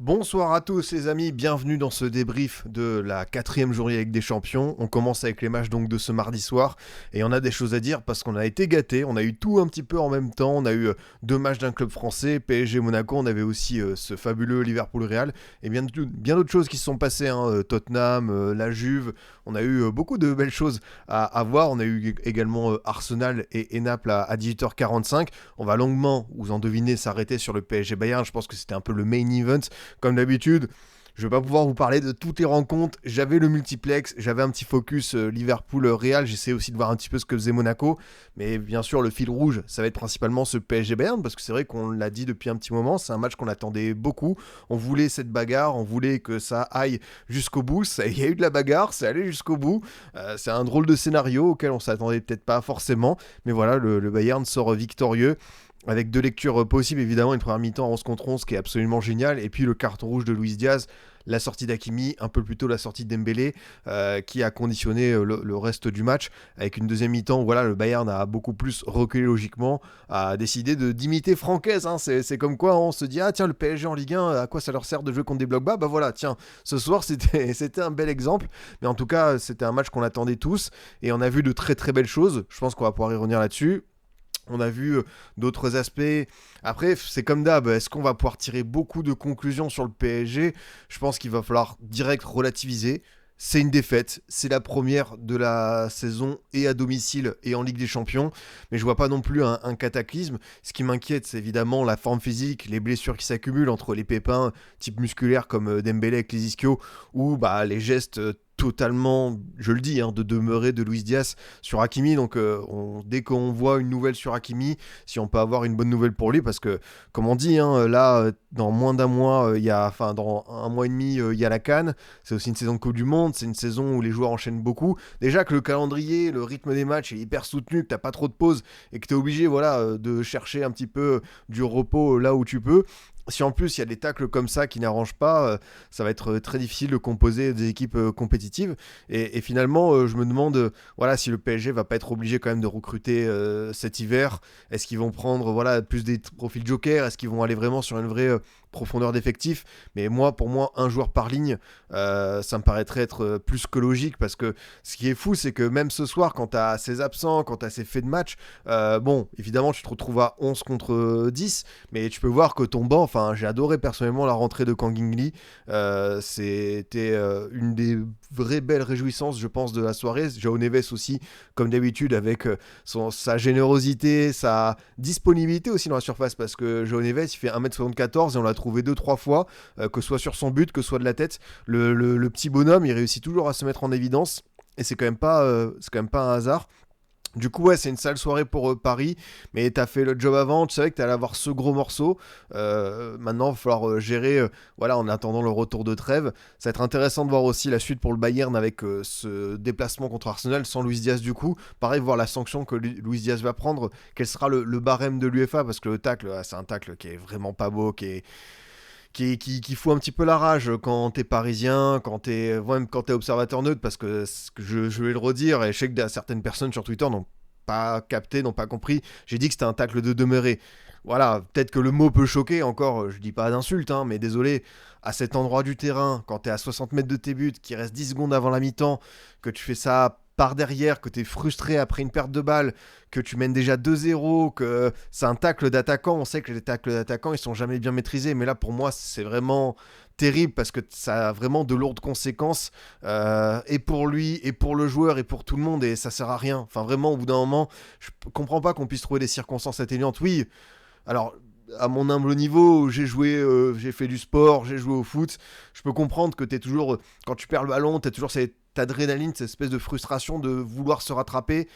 Bonsoir à tous les amis, bienvenue dans ce débrief de la 4e journée avec des champions. On commence avec les matchs donc de ce mardi soir et on a des choses à dire parce qu'on a été gâtés, on a eu tout un petit peu en même temps, on a eu deux matchs d'un club français, PSG Monaco, on avait aussi ce fabuleux Liverpool Real et bien d'autres choses qui se sont passées, Tottenham, la Juve, on a eu beaucoup de belles choses à voir, on a eu également Arsenal et Naples à 18h45, on va longuement, vous en devinez, s'arrêter sur le PSG Bayern, je pense que c'était un peu le main event. Comme d'habitude, je vais pas pouvoir vous parler de toutes les rencontres. J'avais le multiplex, j'avais un petit focus Liverpool-Real. J'essaie aussi de voir un petit peu ce que faisait Monaco. Mais bien sûr, le fil rouge, ça va être principalement ce PSG Bayern. Parce que c'est vrai qu'on l'a dit depuis un petit moment. C'est un match qu'on attendait beaucoup. On voulait cette bagarre. On voulait que ça aille jusqu'au bout. Il y a eu de la bagarre. C'est allé jusqu'au bout. C'est un drôle de scénario auquel on s'attendait peut-être pas forcément. Mais voilà, le Bayern sort victorieux. Avec deux lectures possibles, évidemment, une première mi-temps 11 contre 11 qui est absolument génial, et puis le carton rouge de Luis Diaz, la sortie d'Hakimi, un peu plus tôt la sortie de Dembélé, qui a conditionné le reste du match, avec une deuxième mi-temps où voilà, le Bayern a beaucoup plus reculé logiquement, a décidé d'imiter Francaise, c'est comme quoi on se dit, ah tiens, le PSG en Ligue 1, à quoi ça leur sert de jouer contre des blocs bas, bah voilà, tiens, ce soir c'était un bel exemple, mais en tout cas c'était un match qu'on attendait tous, et on a vu de très très belles choses, je pense qu'on va pouvoir y revenir là-dessus. On a vu d'autres aspects. Après, c'est comme d'hab. Est-ce qu'on va pouvoir tirer beaucoup de conclusions sur le PSG ? Je pense qu'il va falloir direct relativiser. C'est une défaite. C'est la première de la saison et à domicile et en Ligue des Champions. Mais je vois pas non plus un cataclysme. Ce qui m'inquiète, c'est évidemment la forme physique, les blessures qui s'accumulent entre les pépins type musculaire comme Dembélé avec les ischios ou les gestes totalement, je le dis, de demeurer de Luis Diaz sur Hakimi. Donc dès qu'on voit une nouvelle sur Hakimi, si on peut avoir une bonne nouvelle pour lui, parce que comme on dit, là, dans moins d'un mois, dans un mois et demi, il y a la CAN. C'est aussi une saison de Coupe du Monde, c'est une saison où les joueurs enchaînent beaucoup. Déjà que le calendrier, le rythme des matchs est hyper soutenu, que t'as pas trop de pauses et que t'es obligé, de chercher un petit peu du repos là où tu peux. Si en plus il y a des tacles comme ça qui n'arrangent pas, ça va être très difficile de composer des équipes compétitives. Et finalement, je me demande si le PSG va pas être obligé quand même de recruter cet hiver. Est-ce qu'ils vont prendre plus des profils joker ? Est-ce qu'ils vont aller vraiment sur une vraie profondeur d'effectif ? Mais pour moi, un joueur par ligne, ça me paraîtrait être plus que logique, parce que ce qui est fou, c'est que même ce soir, quand tu as ces absents, quand tu as ces faits de match, évidemment, tu te retrouves à 11 contre 10, mais tu peux voir que ton banc, j'ai adoré personnellement la rentrée de Kang Lee. C'était une des vraies belles réjouissances, je pense, de la soirée. João Neves aussi, comme d'habitude, avec sa générosité, sa disponibilité aussi dans la surface, parce que João Neves, il fait 1m74 et on l'a trouvé 2-3 fois, que ce soit sur son but, que ce soit de la tête. Le petit bonhomme, il réussit toujours à se mettre en évidence, et c'est quand même pas un hasard. Du coup, c'est une sale soirée pour Paris, mais t'as fait le job avant, tu savais que t'allais avoir ce gros morceau. Maintenant, il va falloir gérer, en attendant le retour de trêve. Ça va être intéressant de voir aussi la suite pour le Bayern avec ce déplacement contre Arsenal sans Luis Diaz du coup. Pareil, voir la sanction que Luis Diaz va prendre, quel sera le barème de l'UEFA, parce que le tacle, c'est un tacle qui est vraiment pas beau, qui fout un petit peu la rage quand t'es parisien, même quand t'es observateur neutre, parce que je vais le redire, et je sais que certaines personnes sur Twitter n'ont pas capté, n'ont pas compris. J'ai dit que c'était un tacle de demeuré. Voilà, peut-être que le mot peut choquer, encore, je dis pas d'insulte, mais désolé, à cet endroit du terrain, quand t'es à 60 mètres de tes buts, qu'il reste 10 secondes avant la mi-temps, que tu fais ça par derrière, que t'es frustré après une perte de balle, que tu mènes déjà 2-0, que c'est un tacle d'attaquant. On sait que les tacles d'attaquant, ils sont jamais bien maîtrisés, mais là, pour moi, c'est vraiment terrible, parce que ça a vraiment de lourdes conséquences, et pour lui, et pour le joueur, et pour tout le monde, et ça sert à rien. Enfin, vraiment, au bout d'un moment, je comprends pas qu'on puisse trouver des circonstances atténuantes. Oui, alors, à mon humble niveau, j'ai joué, j'ai fait du sport, j'ai joué au foot. Je peux comprendre que t'es toujours, quand tu perds le ballon, t'as toujours cette adrénaline, cette espèce de frustration de vouloir se rattraper,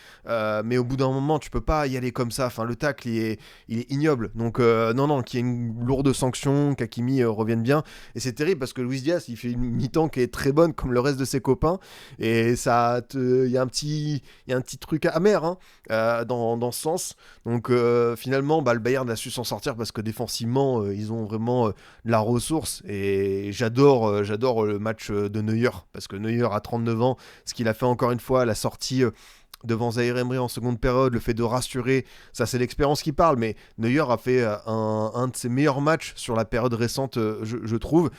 mais au bout d'un moment, tu peux pas y aller comme ça. Enfin, le tacle, il est ignoble. Donc, non, qu'il y ait une lourde sanction, qu'Hakimi revienne bien. Et c'est terrible parce que Luis Diaz, il fait une mi-temps qui est très bonne, comme le reste de ses copains. Et il y a un petit truc amer dans ce sens. Donc, finalement, le Bayern a su s'en sortir parce que défensivement, ils ont vraiment de la ressource. Et j'adore le match de Neuer, parce que Neuer a 39 ans, ce qu'il a fait encore une fois à la sortie devant Zaïre Emery en seconde période, le fait de rassurer, ça c'est l'expérience qui parle, mais Neuer a fait un de ses meilleurs matchs sur la période récente, je trouve.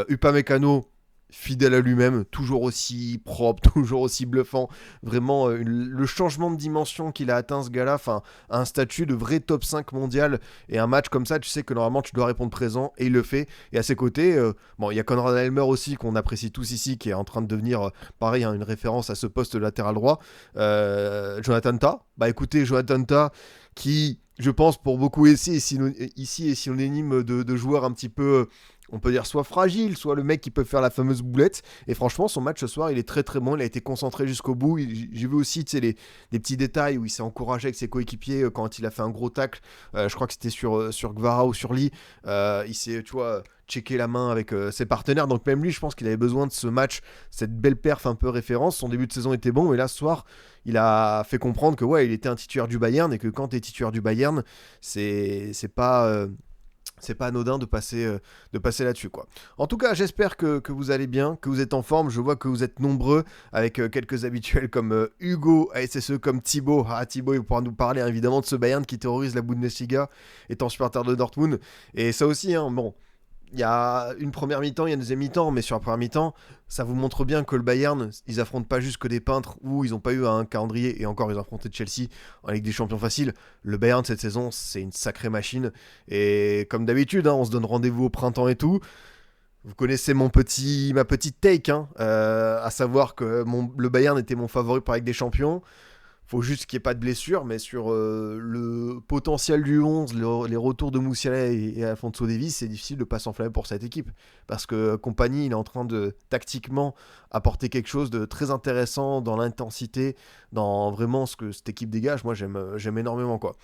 Upamecano, fidèle à lui-même, toujours aussi propre, toujours aussi bluffant. Vraiment, le changement de dimension qu'il a atteint ce gars-là, enfin, un statut de vrai top 5 mondial, et un match comme ça, tu sais que normalement tu dois répondre présent, et il le fait. Et à ses côtés, bon, il y a Konrad Elmer aussi, qu'on apprécie tous ici, qui est en train de devenir, pareil, hein, une référence à ce poste latéral droit. Jonathan Tah, bah écoutez, Jonathan Tah, qui, je pense, pour beaucoup ici est synonyme de joueur un petit peu, on peut dire, soit fragile, soit le mec qui peut faire la fameuse boulette. Et franchement, son match ce soir, il est très très bon. Il a été concentré jusqu'au bout. J'ai vu aussi, tu sais, des petits détails où il s'est encouragé avec ses coéquipiers quand il a fait un gros tacle. Je crois que c'était sur Gvara ou sur Lee. Il s'est, tu vois, checké la main avec ses partenaires. Donc même lui, je pense qu'il avait besoin de ce match, cette belle perf un peu référence. Son début de saison était bon, mais là, ce soir, il a fait comprendre que ouais, il était un titulaire du Bayern, et que quand tu es titulaire du Bayern, c'est pas... c'est pas anodin de passer là-dessus, quoi. En tout cas, j'espère que vous allez bien, que vous êtes en forme. Je vois que vous êtes nombreux, avec quelques habituels comme Hugo, ASSE, comme Thibaut. Ah, Thibaut, il pourra nous parler, hein, évidemment, de ce Bayern qui terrorise la Bundesliga, étant supporter de Dortmund. Et ça aussi, hein, bon, il y a une première mi-temps, il y a une deuxième mi-temps, mais sur la première mi-temps, ça vous montre bien que le Bayern, ils affrontent pas juste que des peintres, ou ils n'ont pas eu un calendrier, et encore ils ont affronté Chelsea en Ligue des Champions facile. Le Bayern cette saison, c'est une sacrée machine, et comme d'habitude, hein, on se donne rendez-vous au printemps et tout. Vous connaissez ma petite take, hein, à savoir que le Bayern était mon favori pour la Ligue des Champions. Faut juste qu'il n'y ait pas de blessure, mais sur le potentiel du 11, les retours de Moussiala et Alphonso Davies, c'est difficile de ne pas s'enflammer pour cette équipe. Parce que Compagnie, il est en train de, tactiquement, apporter quelque chose de très intéressant dans l'intensité, dans vraiment ce que cette équipe dégage. Moi, j'aime énormément, quoi.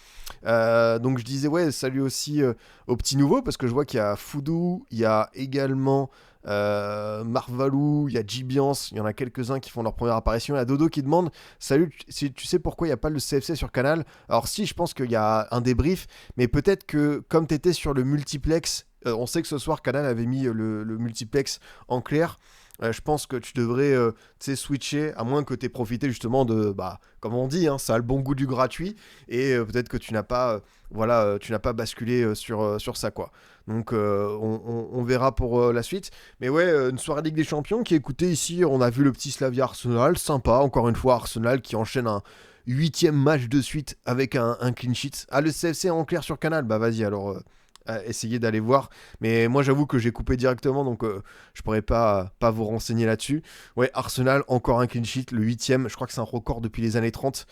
Donc je disais, ouais, salut aussi aux petits nouveaux, parce que je vois qu'il y a Foudou, il y a également... Marvalou, il y a Jibiance, il y en a quelques-uns qui font leur première apparition. Il y a Dodo qui demande: salut, si tu sais pourquoi il n'y a pas le CFC sur Canal? Alors, si, je pense qu'il y a un débrief, mais peut-être que comme tu étais sur le multiplex, on sait que ce soir Canal avait mis le multiplex en clair. Je pense que tu devrais switcher, à moins que tu aies profité justement de, bah, comme on dit, hein, ça a le bon goût du gratuit, et peut-être que tu n'as pas, tu n'as pas basculé sur ça, quoi. Donc on verra pour la suite. Mais ouais, une soirée Ligue des Champions qui, écoutez, ici, on a vu le petit Slavia Arsenal, sympa, encore une fois, Arsenal qui enchaîne un 8e match de suite avec un clean sheet. Ah, le CFC en clair sur Canal, bah vas-y alors. Essayer d'aller voir, mais moi j'avoue que j'ai coupé directement, donc je pourrais pas vous renseigner là-dessus. Ouais, Arsenal, encore un clean sheet, le 8e, je crois que c'est un record depuis les années 30.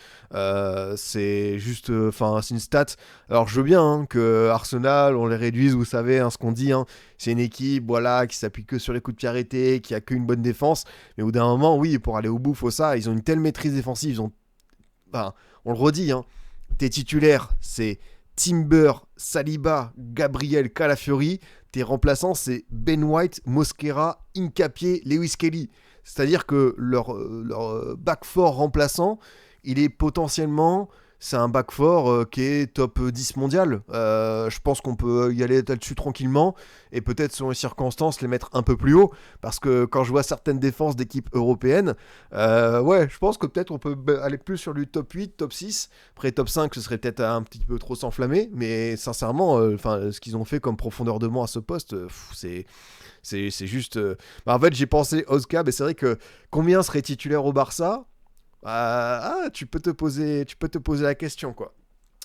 C'est juste, enfin, c'est une stat. Alors je veux bien, hein, que Arsenal, on les réduise, vous savez, hein, ce qu'on dit, hein. C'est une équipe, voilà, qui s'appuie que sur les coups de pied arrêtés, qui a qu'une bonne défense, mais au bout d'un moment, oui, pour aller au bout, faut ça. Ils ont une telle maîtrise défensive, enfin, on le redit, hein, tes titulaires, c'est Timber, Saliba, Gabriel, Calafiori. Tes remplaçants, c'est Ben White, Mosquera, Hincapié, Lewis Kelly. C'est-à-dire que leur back four remplaçant, il est potentiellement... C'est un back four qui est top 10 mondial. Je pense qu'on peut y aller là-dessus tranquillement, et peut-être selon les circonstances les mettre un peu plus haut, parce que quand je vois certaines défenses d'équipes européennes, ouais, je pense que peut-être on peut aller plus sur du top 8, top 6. Après top 5, ce serait peut-être un petit peu trop s'enflammer, mais sincèrement, ce qu'ils ont fait comme profondeur de banc à ce poste, c'est juste... Bah, en fait, j'ai pensé Oscar, mais c'est vrai que combien serait titulaire au Barça? Tu peux te poser la question, quoi.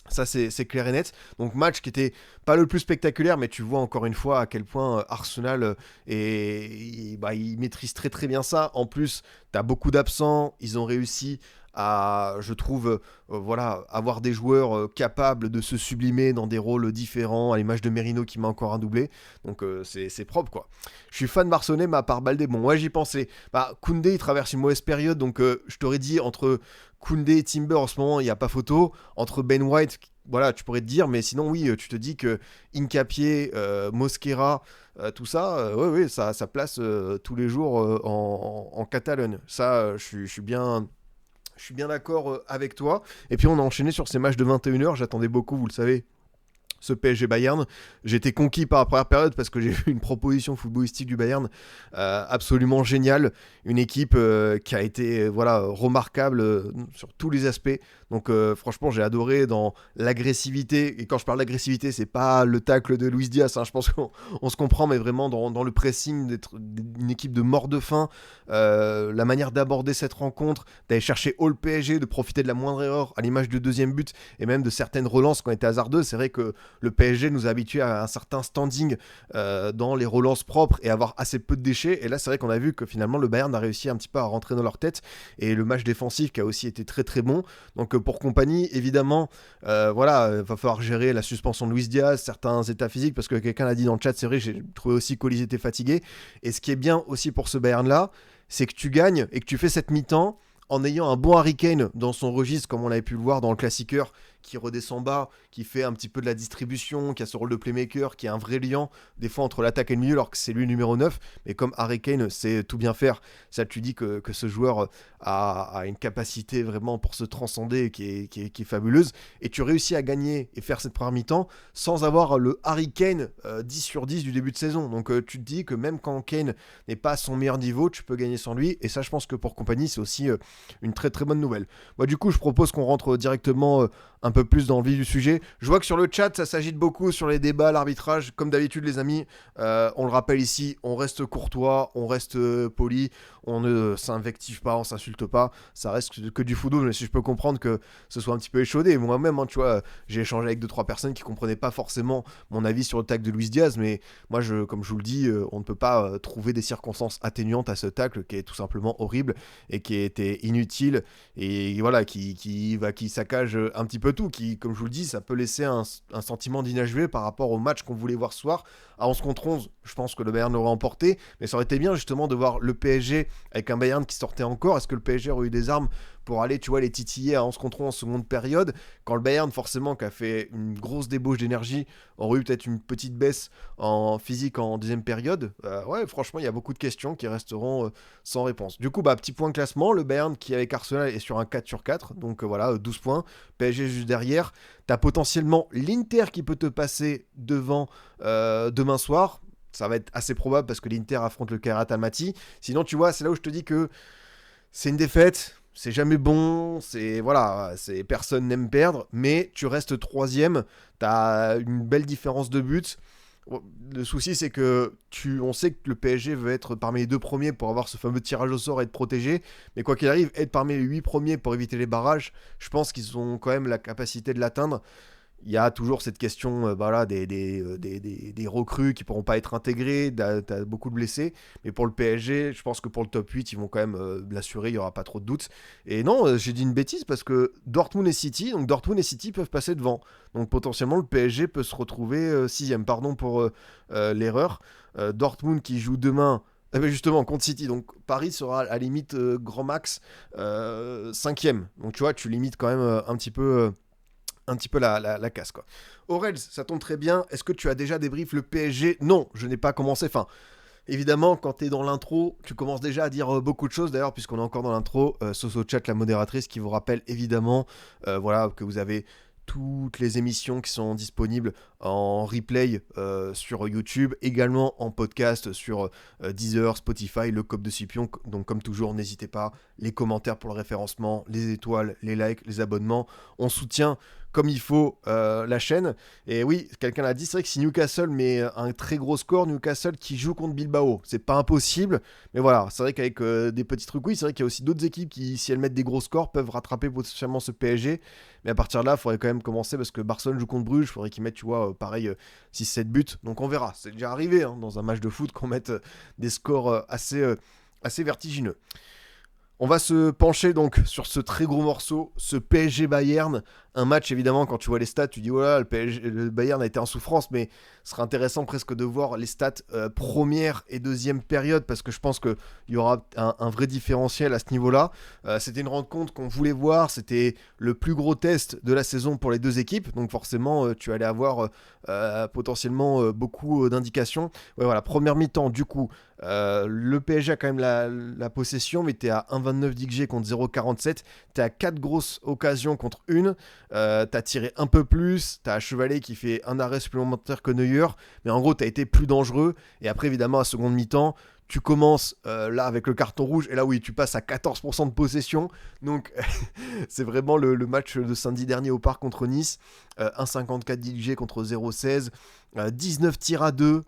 Ça, c'est clair et net. Donc, match qui était pas le plus spectaculaire, mais tu vois encore une fois à quel point Arsenal il maîtrise très très bien ça. En plus, t'as beaucoup d'absents. Ils ont réussi à, je trouve, voilà, avoir des joueurs capables de se sublimer dans des rôles différents, à l'image de Merino qui m'a encore un doublé. Donc, c'est propre, quoi. Je suis fan barcelonais, mais à part Baldé, bon, ouais, j'y pensais. Bah, Koundé, il traverse une mauvaise période, donc je t'aurais dit, entre Koundé et Timber, en ce moment, il n'y a pas photo. Entre Ben White, voilà, tu pourrais te dire, mais sinon, oui, tu te dis que Hincapié, Mosquera, tout ça, ouais, ça place tous les jours en Catalogne. Ça, je suis bien... Je suis bien d'accord avec toi. Et puis on a enchaîné sur ces matchs de 21h. J'attendais beaucoup, vous le savez, ce PSG Bayern. J'ai été conquis par la première période parce que j'ai vu une proposition footballistique du Bayern absolument géniale, une équipe qui a été voilà remarquable sur tous les aspects. Donc franchement j'ai adoré dans l'agressivité, et quand je parle d'agressivité c'est pas le tacle de Luis Diaz, hein, je pense qu'on se comprend, mais vraiment dans le pressing, d'être une équipe de mort de faim, la manière d'aborder cette rencontre, d'aller chercher all PSG, de profiter de la moindre erreur à l'image du deuxième but et même de certaines relances qui ont été hasardeuses. C'est vrai que le PSG nous a habitués à un certain standing dans les relances propres et avoir assez peu de déchets. Et là, c'est vrai qu'on a vu que finalement, le Bayern a réussi un petit peu à rentrer dans leur tête. Et le match défensif qui a aussi été très très bon. Donc pour Compagnie, évidemment, voilà, va falloir gérer la suspension de Luis Diaz, certains états physiques, parce que quelqu'un l'a dit dans le chat, c'est vrai, j'ai trouvé aussi qu'Olise était fatigué. Et ce qui est bien aussi pour ce Bayern-là, c'est que tu gagnes et que tu fais cette mi-temps en ayant un bon Harry Kane dans son registre, comme on avait pu le voir dans le classiqueur, qui redescend bas, qui fait un petit peu de la distribution, qui a ce rôle de playmaker, qui est un vrai liant, des fois entre l'attaque et le milieu, alors que c'est lui le numéro 9. Mais comme Harry Kane sait tout bien faire, ça tu dis que ce joueur a une capacité vraiment pour se transcender qui est fabuleuse. Et tu réussis à gagner et faire cette première mi-temps sans avoir le Harry Kane 10 sur 10 du début de saison. Donc tu te dis que même quand Kane n'est pas à son meilleur niveau, tu peux gagner sans lui. Et ça, je pense que pour Compagnie, c'est aussi une très très bonne nouvelle. Moi, du coup, je propose qu'on rentre directement un peu plus dans le vif du sujet. Je vois que sur le chat, ça s'agite beaucoup sur les débats, l'arbitrage. Comme d'habitude, les amis, on le rappelle ici, on reste courtois, on reste poli, on ne s'invective pas, on s'insulte pas. Ça reste que du football, mais si je peux comprendre que ce soit un petit peu échaudé. Moi-même, hein, tu vois, j'ai échangé avec 2-3 personnes qui comprenaient pas forcément mon avis sur le tacle de Luis Diaz, mais moi, comme je vous le dis, on ne peut pas trouver des circonstances atténuantes à ce tacle qui est tout simplement horrible et qui était inutile et voilà, qui saccage un petit peu tout, qui, comme je vous le dis, ça peut laisser un sentiment d'inachevé par rapport au match qu'on voulait voir ce soir. À 11 contre 11, je pense que le Bayern l'aurait emporté, mais ça aurait été bien justement de voir le PSG avec un Bayern qui sortait encore. Est-ce que le PSG aurait eu des armes pour aller, tu vois, les titiller à 11 contre 11 en seconde période, quand le Bayern, forcément, qui a fait une grosse débauche d'énergie, aurait eu peut-être une petite baisse en physique en deuxième période. Ouais, franchement, il y a beaucoup de questions qui resteront sans réponse. Du coup, petit point classement, le Bayern qui avec Arsenal est sur un 4 sur 4, donc voilà, 12 points, PSG juste derrière. T'as potentiellement l'Inter qui peut te passer devant demain soir. Ça va être assez probable parce que l'Inter affronte le Kairat Almaty. Sinon, tu vois, c'est là où je te dis que c'est une défaite, c'est jamais bon, c'est personne n'aime perdre, mais tu restes troisième, t'as une belle différence de but. Le souci, c'est que on sait que le PSG veut être parmi les 2 premiers pour avoir ce fameux tirage au sort et être protégé, mais quoi qu'il arrive, être parmi les 8 premiers pour éviter les barrages, je pense qu'ils ont quand même la capacité de l'atteindre. Il y a toujours cette question des recrues qui ne pourront pas être intégrées, t'as beaucoup de blessés, mais pour le PSG, je pense que pour le top 8, ils vont quand même l'assurer, il n'y aura pas trop de doutes. Et non, j'ai dit une bêtise parce que Dortmund et City peuvent passer devant. Donc potentiellement, le PSG peut se retrouver 6ème. Pardon pour l'erreur. Dortmund qui joue demain. Justement, contre City, donc Paris sera à limite grand max 5ème. Donc tu vois, tu limites quand même un petit peu la casse, quoi. Aurel, ça tombe très bien. Est-ce que tu as déjà débrief le PSG ? Non, je n'ai pas commencé. Enfin, évidemment, quand tu es dans l'intro, tu commences déjà à dire beaucoup de choses. D'ailleurs, puisqu'on est encore dans l'intro, Soso Chat, la modératrice, qui vous rappelle évidemment voilà, que vous avez toutes les émissions qui sont disponibles en replay sur YouTube, également en podcast sur Deezer, Spotify, le Cop de Scipion. Donc comme toujours, n'hésitez pas, les commentaires pour le référencement, les étoiles, les likes, les abonnements. On soutient comme il faut la chaîne. Et oui, quelqu'un l'a dit, c'est vrai que si Newcastle met un très gros score, Newcastle qui joue contre Bilbao, c'est pas impossible, mais voilà, c'est vrai qu'avec des petits trucs, oui, c'est vrai qu'il y a aussi d'autres équipes qui, si elles mettent des gros scores, peuvent rattraper potentiellement ce PSG, mais à partir de là, il faudrait quand même commencer, parce que Barcelone joue contre Bruges, il faudrait qu'ils mettent, tu vois, pareil, 6-7 buts, donc on verra, c'est déjà arrivé, hein, dans un match de foot, qu'on mette des scores assez vertigineux. On va se pencher donc sur ce très gros morceau, ce PSG Bayern. Un match, évidemment, quand tu vois les stats, tu dis voilà, le Bayern a été en souffrance, mais ce serait intéressant presque de voir les stats première et deuxième période, parce que je pense qu'il y aura un vrai différentiel à ce niveau-là. C'était une rencontre qu'on voulait voir, c'était le plus gros test de la saison pour les deux équipes, donc forcément, tu allais avoir potentiellement beaucoup d'indications. Ouais, voilà, première mi-temps, du coup, Le PSG a quand même la possession, mais t'es à 1,29 d'XG contre 0,47. T'es à 4 grosses occasions contre une. T'as tiré un peu plus. T'as Chevalet qui fait un arrêt supplémentaire que Neuer. Mais en gros, t'as été plus dangereux. Et après, évidemment, à seconde mi-temps, tu commences là avec le carton rouge. Et là, oui, tu passes à 14% de possession. Donc, c'est vraiment le match de samedi dernier au Parc contre Nice. 1,54 d'XG contre 0,16. 19 tirs à 2.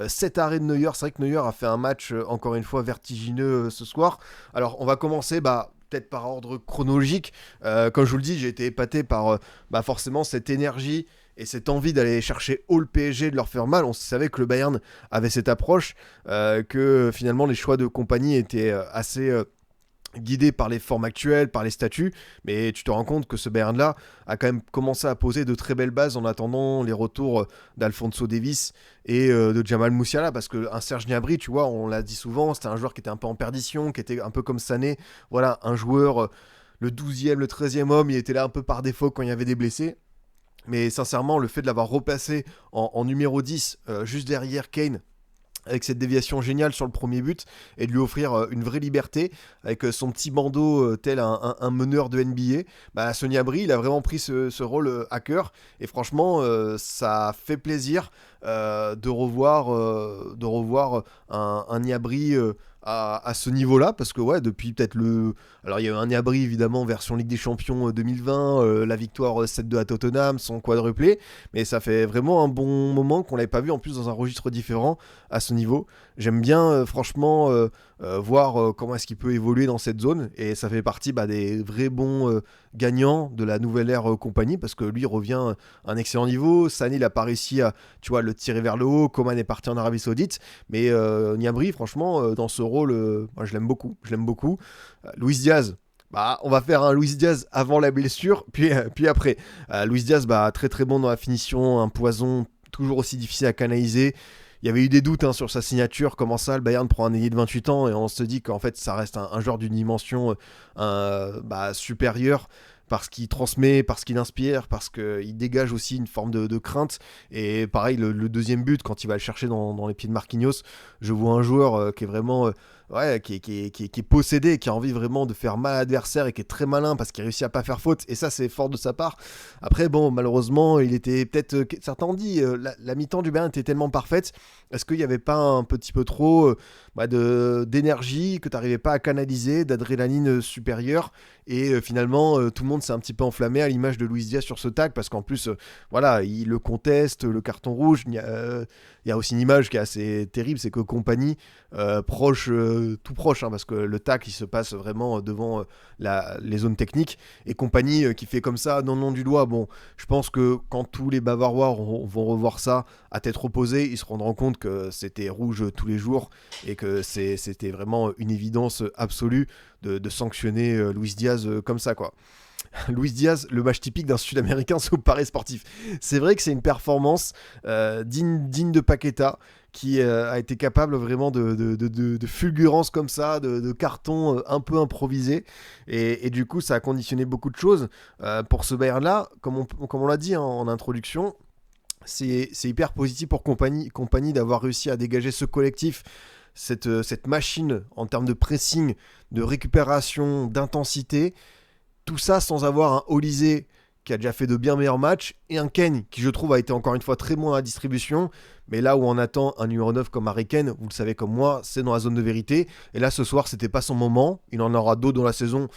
7 arrêts de Neuer. C'est vrai que Neuer a fait un match, encore une fois, vertigineux ce soir. Alors, on va commencer peut-être par ordre chronologique. Comme je vous le dis, j'ai été épaté par forcément cette énergie et cette envie d'aller chercher haut le PSG, de leur faire mal. On savait que le Bayern avait cette approche, que finalement les choix de compagnie étaient assez guidé par les formes actuelles, par les statuts, mais tu te rends compte que ce Bayern-là a quand même commencé à poser de très belles bases en attendant les retours d'Alphonso Davies et de Jamal Musiala, parce qu'un Serge Gnabry, tu vois, on l'a dit souvent, c'était un joueur qui était un peu en perdition, qui était un peu comme Sané, voilà, un joueur, le 12e, le 13e homme, il était là un peu par défaut quand il y avait des blessés. Mais sincèrement, le fait de l'avoir replacé en numéro 10, juste derrière Kane, avec cette déviation géniale sur le premier but, et de lui offrir une vraie liberté, avec son petit bandeau tel un meneur de NBA, Sonny Abri, il a vraiment pris ce rôle à cœur, et franchement, ça fait plaisir de revoir un Niabri à ce niveau-là, parce que ouais, depuis peut-être le... Alors il y a eu un Niabri évidemment version Ligue des Champions 2020, la victoire 7-2 à Tottenham, son quadruplé, mais ça fait vraiment un bon moment qu'on l'avait pas vu, en plus dans un registre différent à ce niveau. J'aime bien franchement voir comment est-ce qu'il peut évoluer dans cette zone, et ça fait partie des vrais bons gagnants de la nouvelle ère compagnie, parce que lui revient à un excellent niveau. Sané il a pas réussi à, tu vois, le tirer vers le haut. Coman est parti en Arabie Saoudite, mais Niabri franchement dans ce rôle, moi, je l'aime beaucoup. Luis Diaz, on va faire un Luis Diaz avant la blessure, puis après. Luis Diaz, très très bon dans la finition, un poison toujours aussi difficile à canaliser. Il y avait eu des doutes sur sa signature, comment ça, le Bayern prend un ailier de 28 ans, et on se dit qu'en fait ça reste un joueur d'une dimension supérieure, parce qu'il transmet, parce qu'il inspire, parce qu'il dégage aussi une forme de crainte. Et pareil, le deuxième but, quand il va le chercher dans les pieds de Marquinhos, je vois un joueur qui est vraiment... qui est possédé, qui a envie vraiment de faire mal à l'adversaire, et qui est très malin parce qu'il réussit à pas faire faute, et ça c'est fort de sa part. Après bon, malheureusement il était peut-être, certains ont dit, la mi-temps du Bayern était tellement parfaite, est-ce qu'il n'y avait pas un petit peu trop d'énergie que tu n'arrivais pas à canaliser, d'adrénaline supérieure, et finalement tout le monde s'est un petit peu enflammé à l'image de Luis Diaz sur ce tag, parce qu'en plus voilà, il le conteste, le carton rouge. Il y a aussi une image qui est assez terrible, c'est que Compagnie tout proche, parce que le tac il se passe vraiment devant les zones techniques, et Compagnie qui fait comme ça non du doigt. Bon, je pense que quand tous les Bavarois vont revoir ça à tête reposée, ils se rendront compte que c'était rouge tous les jours, et que c'était vraiment une évidence absolue de sanctionner Luis Diaz comme ça, quoi. Luis Diaz, le match typique d'un Sud-Américain sous paris sportif. C'est vrai que c'est une performance digne de Paqueta, qui a été capable vraiment de fulgurance comme ça, de carton un peu improvisé, et du coup ça a conditionné beaucoup de choses pour ce Bayern-là, comme on l'a dit en introduction. C'est hyper positif pour compagnie d'avoir réussi à dégager ce collectif, cette machine en termes de pressing, de récupération, d'intensité. Tout ça sans avoir un Olysée qui a déjà fait de bien meilleurs matchs, et un Kane qui, je trouve, a été encore une fois très bon à la distribution. Mais là où on attend un numéro 9 comme Harry Kane, vous le savez comme moi, c'est dans la zone de vérité. Et là, ce soir, c'était pas son moment. Il en aura d'autres dans la saison.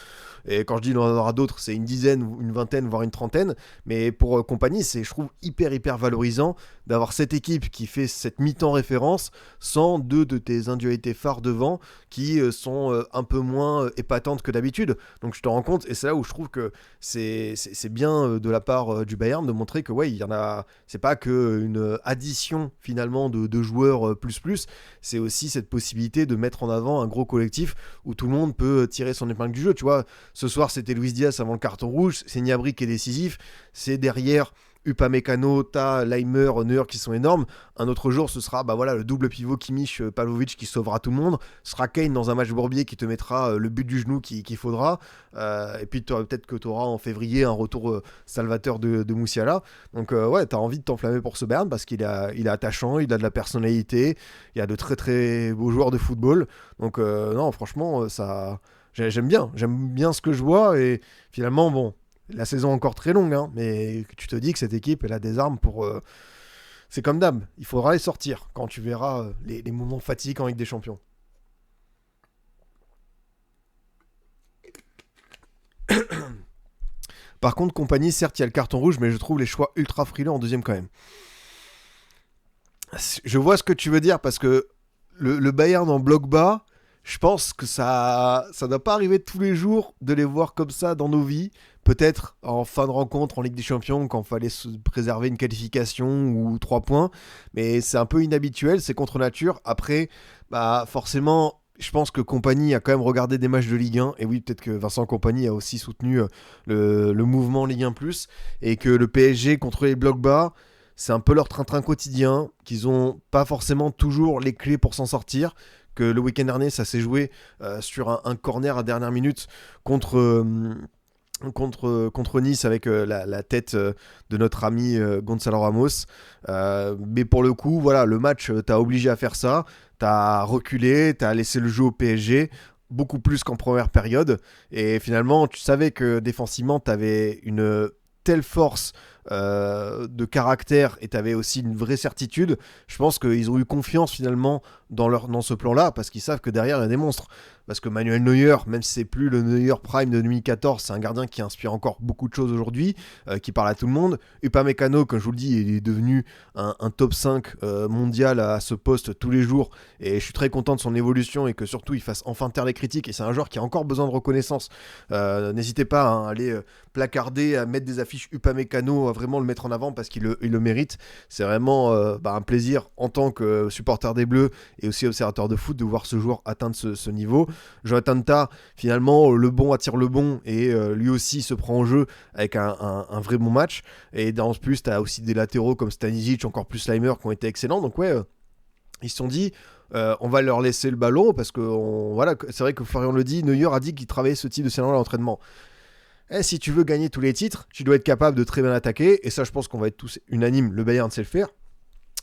Et quand je dis il en aura d'autres, c'est une dizaine, une vingtaine, voire une trentaine. Mais pour compagnie, c'est, je trouve, hyper valorisant d'avoir cette équipe qui fait cette mi-temps référence, sans deux de tes individualités phares devant, qui sont un peu moins épatantes que d'habitude. Donc je te rends compte, et c'est là où je trouve que c'est bien de la part du Bayern de montrer que ouais, il y en a, c'est pas qu'une addition finalement de joueurs plus, c'est aussi cette possibilité de mettre en avant un gros collectif où tout le monde peut tirer son épingle du jeu. Tu vois, ce soir c'était Luis Diaz avant le carton rouge, c'est Gnabry qui est décisif, c'est derrière Upamecano, t'as Leimer, Neuer qui sont énormes. Un autre jour, ce sera le double pivot Kimmich-Pavlovic qui sauvera tout le monde. Ce sera Kane dans un match bourbier qui te mettra le but du genou qu'il faudra. Et puis peut-être que tu auras en février un retour salvateur de Musiala. Donc t'as envie de t'enflammer pour ce Bayern parce qu'il est attachant, il a de la personnalité, il y a de très très beaux joueurs de football. Donc non, franchement, ça, j'aime bien ce que je vois. Et finalement, bon, la saison est encore très longue, hein, mais tu te dis que cette équipe, elle a des armes pour... c'est comme d'hab, il faudra les sortir quand tu verras les moments fatigues en Ligue des Champions. Par contre, Compagnie, certes, il y a le carton rouge, mais je trouve les choix ultra frileux en deuxième quand même. Je vois ce que tu veux dire, parce que le Bayern en bloc bas, je pense que ça ne doit pas arriver tous les jours de les voir comme ça dans nos vies. Peut-être en fin de rencontre en Ligue des Champions, quand il fallait se préserver une qualification ou 3 points. Mais c'est un peu inhabituel, c'est contre nature. Après, forcément, je pense que Compagnie a quand même regardé des matchs de Ligue 1. Et oui, peut-être que Vincent Compagnie a aussi soutenu le mouvement Ligue 1+. Et que le PSG contre les blocs bas, c'est un peu leur train-train quotidien, qu'ils n'ont pas forcément toujours les clés pour s'en sortir. Que le week-end dernier, ça s'est joué sur un corner à dernière minute contre Nice avec la tête de notre ami Gonzalo Ramos. Mais pour le coup, voilà, le match t'a obligé à faire ça. T'as reculé, t'as laissé le jeu au PSG, beaucoup plus qu'en première période. Et finalement, tu savais que défensivement, t'avais une telle force de caractère et t'avais aussi une vraie certitude. Je pense qu'ils ont eu confiance finalement dans ce plan-là parce qu'ils savent que derrière il y a des monstres. Parce que Manuel Neuer, même si c'est plus le Neuer Prime de 2014, c'est un gardien qui inspire encore beaucoup de choses aujourd'hui, qui parle à tout le monde. Upamecano, comme je vous le dis, il est devenu un top 5 mondial à ce poste tous les jours. Et je suis très content de son évolution et que surtout il fasse enfin taire les critiques. Et c'est un joueur qui a encore besoin de reconnaissance. N'hésitez pas à aller placarder, à mettre des affiches Upamecano, à vraiment le mettre en avant parce qu'il le mérite. C'est vraiment un plaisir en tant que supporter des Bleus et aussi observateur de foot de voir ce joueur atteindre ce niveau. Jonathan Tah, finalement, le bon attire le bon et lui aussi se prend en jeu avec un vrai bon match. Et en plus, tu as aussi des latéraux comme Stanisic, encore plus Leimer qui ont été excellents. Donc ouais, ils se sont dit, on va leur laisser le ballon parce que voilà, c'est vrai que Florian le dit, Neuer a dit qu'il travaillait ce type de scénario à l'entraînement. Et si tu veux gagner tous les titres, tu dois être capable de très bien attaquer. Et ça, je pense qu'on va être tous unanimes. Le Bayern sait le faire.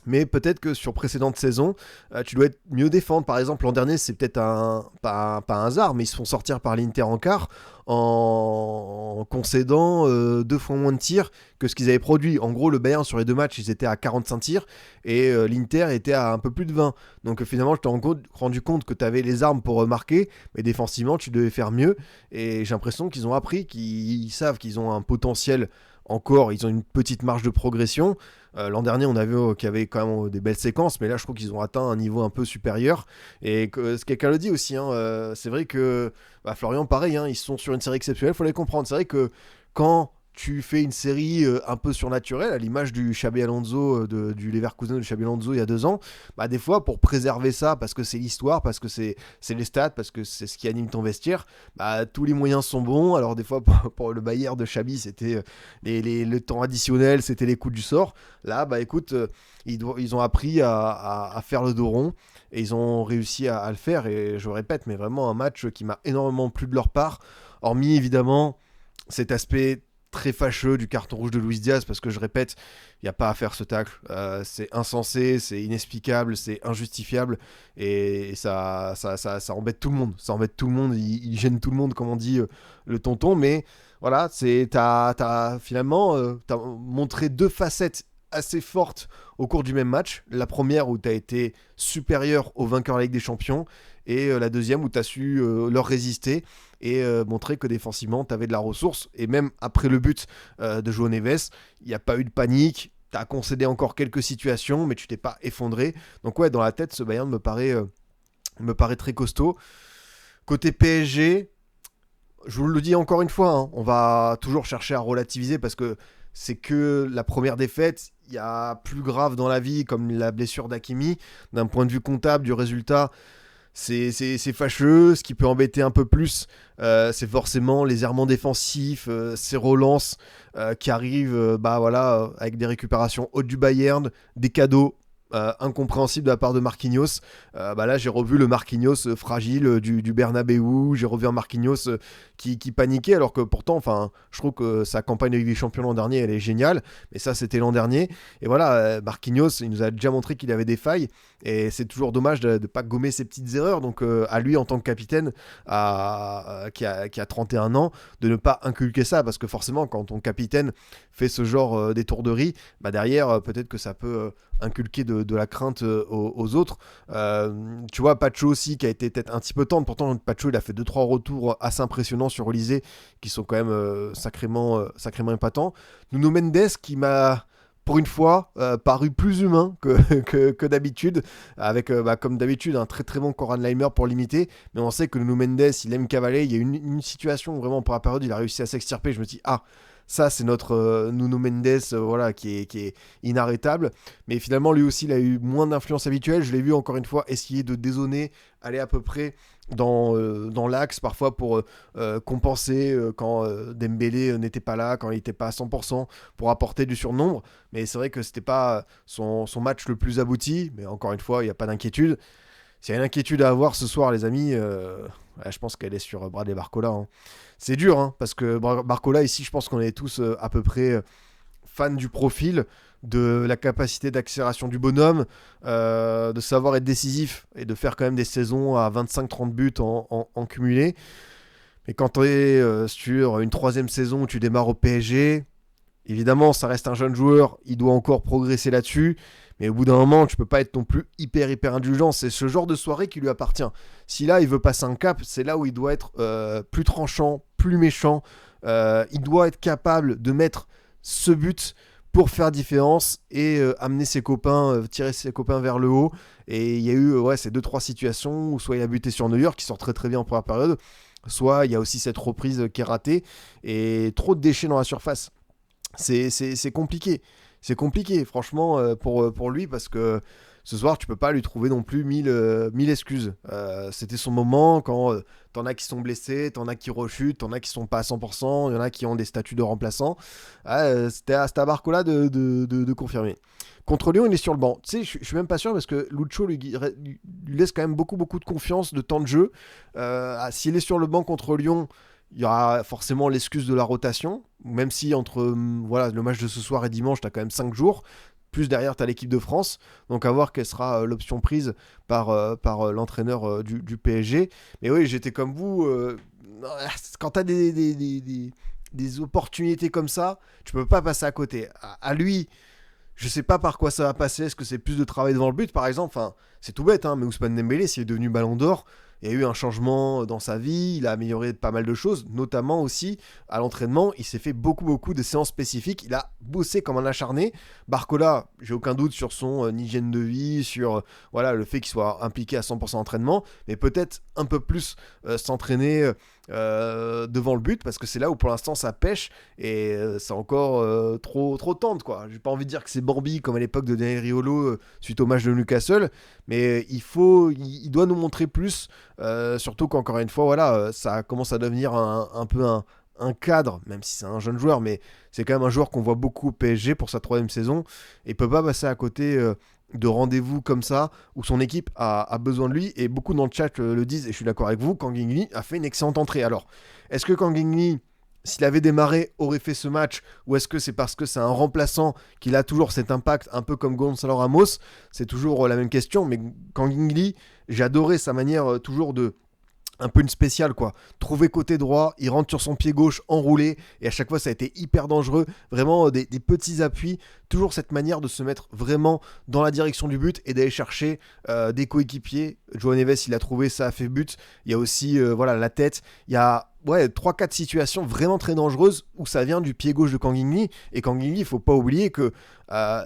Mais peut-être que sur précédentes saisons, tu dois être mieux défendre. Par exemple, l'an dernier, c'est peut-être pas un hasard, mais ils se font sortir par l'Inter en quart en concédant 2 fois moins de tirs que ce qu'ils avaient produit. En gros, le Bayern, sur les 2 matchs, ils étaient à 45 tirs et l'Inter était à un peu plus de 20. Donc finalement, je t'ai rendu compte que tu avais les armes pour marquer, mais défensivement, tu devais faire mieux. Et j'ai l'impression qu'ils ont appris, qu'ils savent qu'ils ont un potentiel encore, ils ont une petite marge de progression. L'an dernier, on a vu qu'il y avait quand même des belles séquences, mais là, je trouve qu'ils ont atteint un niveau un peu supérieur. Et que, quelqu'un le dit aussi, hein, c'est vrai que Florian, pareil, hein, ils sont sur une série exceptionnelle, il faut les comprendre. C'est vrai que quand tu fais une série un peu surnaturelle, à l'image du Xabi Alonso, du Leverkusen de Xabi Alonso il y a 2 ans, des fois, pour préserver ça, parce que c'est l'histoire, parce que c'est les stats, parce que c'est ce qui anime ton vestiaire, tous les moyens sont bons. Alors des fois, pour le Bayern de Xabi, c'était le temps additionnel, c'était les coups du sort. Là, écoute, ils ont appris à faire le dos rond, et ils ont réussi à le faire, et je répète, mais vraiment un match qui m'a énormément plu de leur part, hormis évidemment cet aspect très fâcheux du carton rouge de Luis Diaz, parce que je répète, il n'y a pas à faire ce tacle, c'est insensé, c'est inexplicable, c'est injustifiable, et ça embête tout le monde, il gêne tout le monde, comme on dit le tonton, mais voilà, finalement t'as montré 2 facettes assez fortes au cours du même match. La première où tu as été supérieur au vainqueur de la Ligue des Champions, et la deuxième où tu as su leur résister et montrer que défensivement tu avais de la ressource. Et même après le but de João Neves, il n'y a pas eu de panique, tu as concédé encore quelques situations, mais tu t'es pas effondré. Donc ouais, dans la tête, ce Bayern me paraît très costaud. Côté PSG, je vous le dis encore une fois, hein, on va toujours chercher à relativiser parce que c'est que la première défaite. Il y a plus grave dans la vie, comme la blessure d'Hakimi. D'un point de vue comptable du résultat, c'est fâcheux. Ce qui peut embêter un peu plus, c'est forcément les errements défensifs, ces relances qui arrivent avec des récupérations hautes du Bayern, des cadeaux incompréhensible de la part de Marquinhos. Là, j'ai revu le Marquinhos fragile du Bernabeu. J'ai revu un Marquinhos qui paniquait, alors que pourtant, je trouve que sa campagne avec les champions l'an dernier, elle est géniale. Mais ça, c'était l'an dernier. Et voilà, Marquinhos, il nous a déjà montré qu'il avait des failles. Et c'est toujours dommage de ne pas gommer ses petites erreurs. Donc, à lui, en tant que capitaine, qui a 31 ans, de ne pas inculquer ça. Parce que forcément, quand ton capitaine fait ce genre d'étourderie, derrière, peut-être que ça peut inculquer de la crainte aux autres. Tu vois, Pacho aussi, qui a été peut-être un petit peu tendre. Pourtant, Pacho, il a fait 2-3 retours assez impressionnants sur Olysée, qui sont quand même sacrément épatants. Nuno Mendes, qui m'a, pour une fois, paru plus humain que d'habitude, avec, comme d'habitude, un très très bon Coran Leimer pour limiter. Mais on sait que Nuno Mendes, il aime cavaler. Il y a une situation, vraiment, pour la période, il a réussi à s'extirper. Je me dis, ça, c'est notre Nuno Mendes qui est inarrêtable. Mais finalement, lui aussi, il a eu moins d'influence habituelle. Je l'ai vu, encore une fois, essayer de dézonner, aller à peu près dans l'axe, parfois pour compenser quand Dembélé n'était pas là, quand il n'était pas à 100%, pour apporter du surnombre. Mais c'est vrai que c'était pas son match le plus abouti. Mais encore une fois, il n'y a pas d'inquiétude. S'il y a une inquiétude à avoir ce soir, les amis, je pense qu'elle est sur Bradley Barcola. Hein. C'est dur, hein, parce que Barcola, ici, je pense qu'on est tous à peu près fans du profil, de la capacité d'accélération du bonhomme, de savoir être décisif et de faire quand même des saisons à 25-30 buts en cumulé. Mais quand tu es sur une 3e saison où tu démarres au PSG, évidemment, ça reste un jeune joueur, il doit encore progresser là-dessus. Mais au bout d'un moment, tu peux pas être non plus hyper indulgent. C'est ce genre de soirée qui lui appartient. Si là, il veut passer un cap, c'est là où il doit être plus tranchant, plus méchant. Il doit être capable de mettre ce but pour faire différence et amener ses copains, tirer ses copains vers le haut. Et il y a eu ces 2-3 situations où soit il a buté sur Neuer, qui sort très très bien en première période, soit il y a aussi cette reprise qui est ratée et trop de déchets dans la surface. C'est compliqué. C'est compliqué, franchement, pour lui, parce que ce soir, tu peux pas lui trouver non plus mille excuses. C'était son moment, quand t'en as qui sont blessés, t'en as qui rechutent, t'en as qui sont pas à 100%, il y en a qui ont des statuts de remplaçants. C'était à Barcola de confirmer. Contre Lyon, il est sur le banc. Tu sais, je suis même pas sûr, parce que Lucho lui laisse quand même beaucoup de confiance, de temps de jeu. S'il est sur le banc contre Lyon, il y aura forcément l'excuse de la rotation, même si entre le match de ce soir et dimanche, tu as quand même 5 jours, plus derrière tu as l'équipe de France, donc à voir quelle sera l'option prise par l'entraîneur du PSG. Mais oui, j'étais comme vous, quand tu as des opportunités comme ça, tu peux pas passer à côté. À lui, je sais pas par quoi ça va passer, est-ce que c'est plus de travail devant le but par exemple, c'est tout bête, mais Ousmane Dembélé, s'il est devenu Ballon d'Or, il y a eu un changement dans sa vie, il a amélioré pas mal de choses, notamment aussi à l'entraînement, il s'est fait beaucoup de séances spécifiques, il a bossé comme un acharné. Barcola, j'ai aucun doute sur son hygiène de vie, sur le fait qu'il soit impliqué à 100% entraînement, mais peut-être un peu plus s'entraîner devant le but, parce que c'est là où pour l'instant ça pêche et c'est encore trop tendre, quoi. J'ai pas envie de dire que c'est Bambi comme à l'époque de Daniel Riolo suite au match de Newcastle, mais il doit nous montrer plus, surtout qu'encore une fois ça commence à devenir un peu un cadre, même si c'est un jeune joueur, mais c'est quand même un joueur qu'on voit beaucoup au PSG pour sa 3e saison, et il peut pas passer à côté de rendez-vous comme ça, où son équipe a besoin de lui, et beaucoup dans le chat le disent, et je suis d'accord avec vous, Kang In-lee a fait une excellente entrée. Alors, est-ce que Kang In-lee, s'il avait démarré, aurait fait ce match, ou est-ce que c'est parce que c'est un remplaçant qu'il a toujours cet impact, un peu comme Gonzalo Ramos? C'est toujours la même question, mais Kang In-lee, j'ai adoré sa manière toujours de un peu une spéciale, quoi. Trouver côté droit, il rentre sur son pied gauche enroulé, et à chaque fois ça a été hyper dangereux, vraiment des petits appuis, toujours cette manière de se mettre vraiment dans la direction du but et d'aller chercher des coéquipiers. João Neves, il a trouvé, ça a fait but. Il y a aussi la tête, il y a 3-4 situations vraiment très dangereuses où ça vient du pied gauche de Kang In-lee, et Kang In-lee, il faut pas oublier que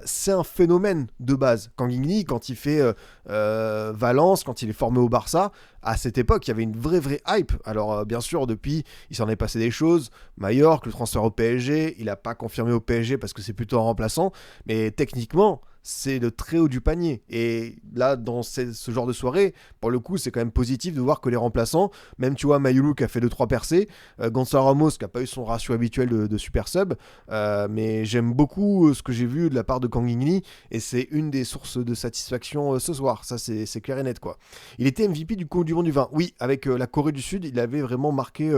c'est un phénomène de base. Kang In-lee, quand il fait Valence, quand il est formé au Barça, à cette époque, il y avait une vraie hype. Alors bien sûr, depuis, il s'en est passé des choses. Mallorca, le transfert au PSG, il n'a pas confirmé au PSG parce que c'est plutôt un remplaçant, mais techniquement, c'est le très haut du panier. Et là, dans ce genre de soirée, pour le coup, c'est quand même positif de voir que les remplaçants, même tu vois, Mayulu qui a fait 2-3 percées, Gonzalo Ramos qui n'a pas eu son ratio habituel de super sub, mais j'aime beaucoup ce que j'ai vu de la part de Kang In-lee, et c'est une des sources de satisfaction ce soir. Ça, c'est clair et net, quoi. Il était MVP du coup du monde du vin. Oui, avec la Corée du Sud, il avait vraiment marqué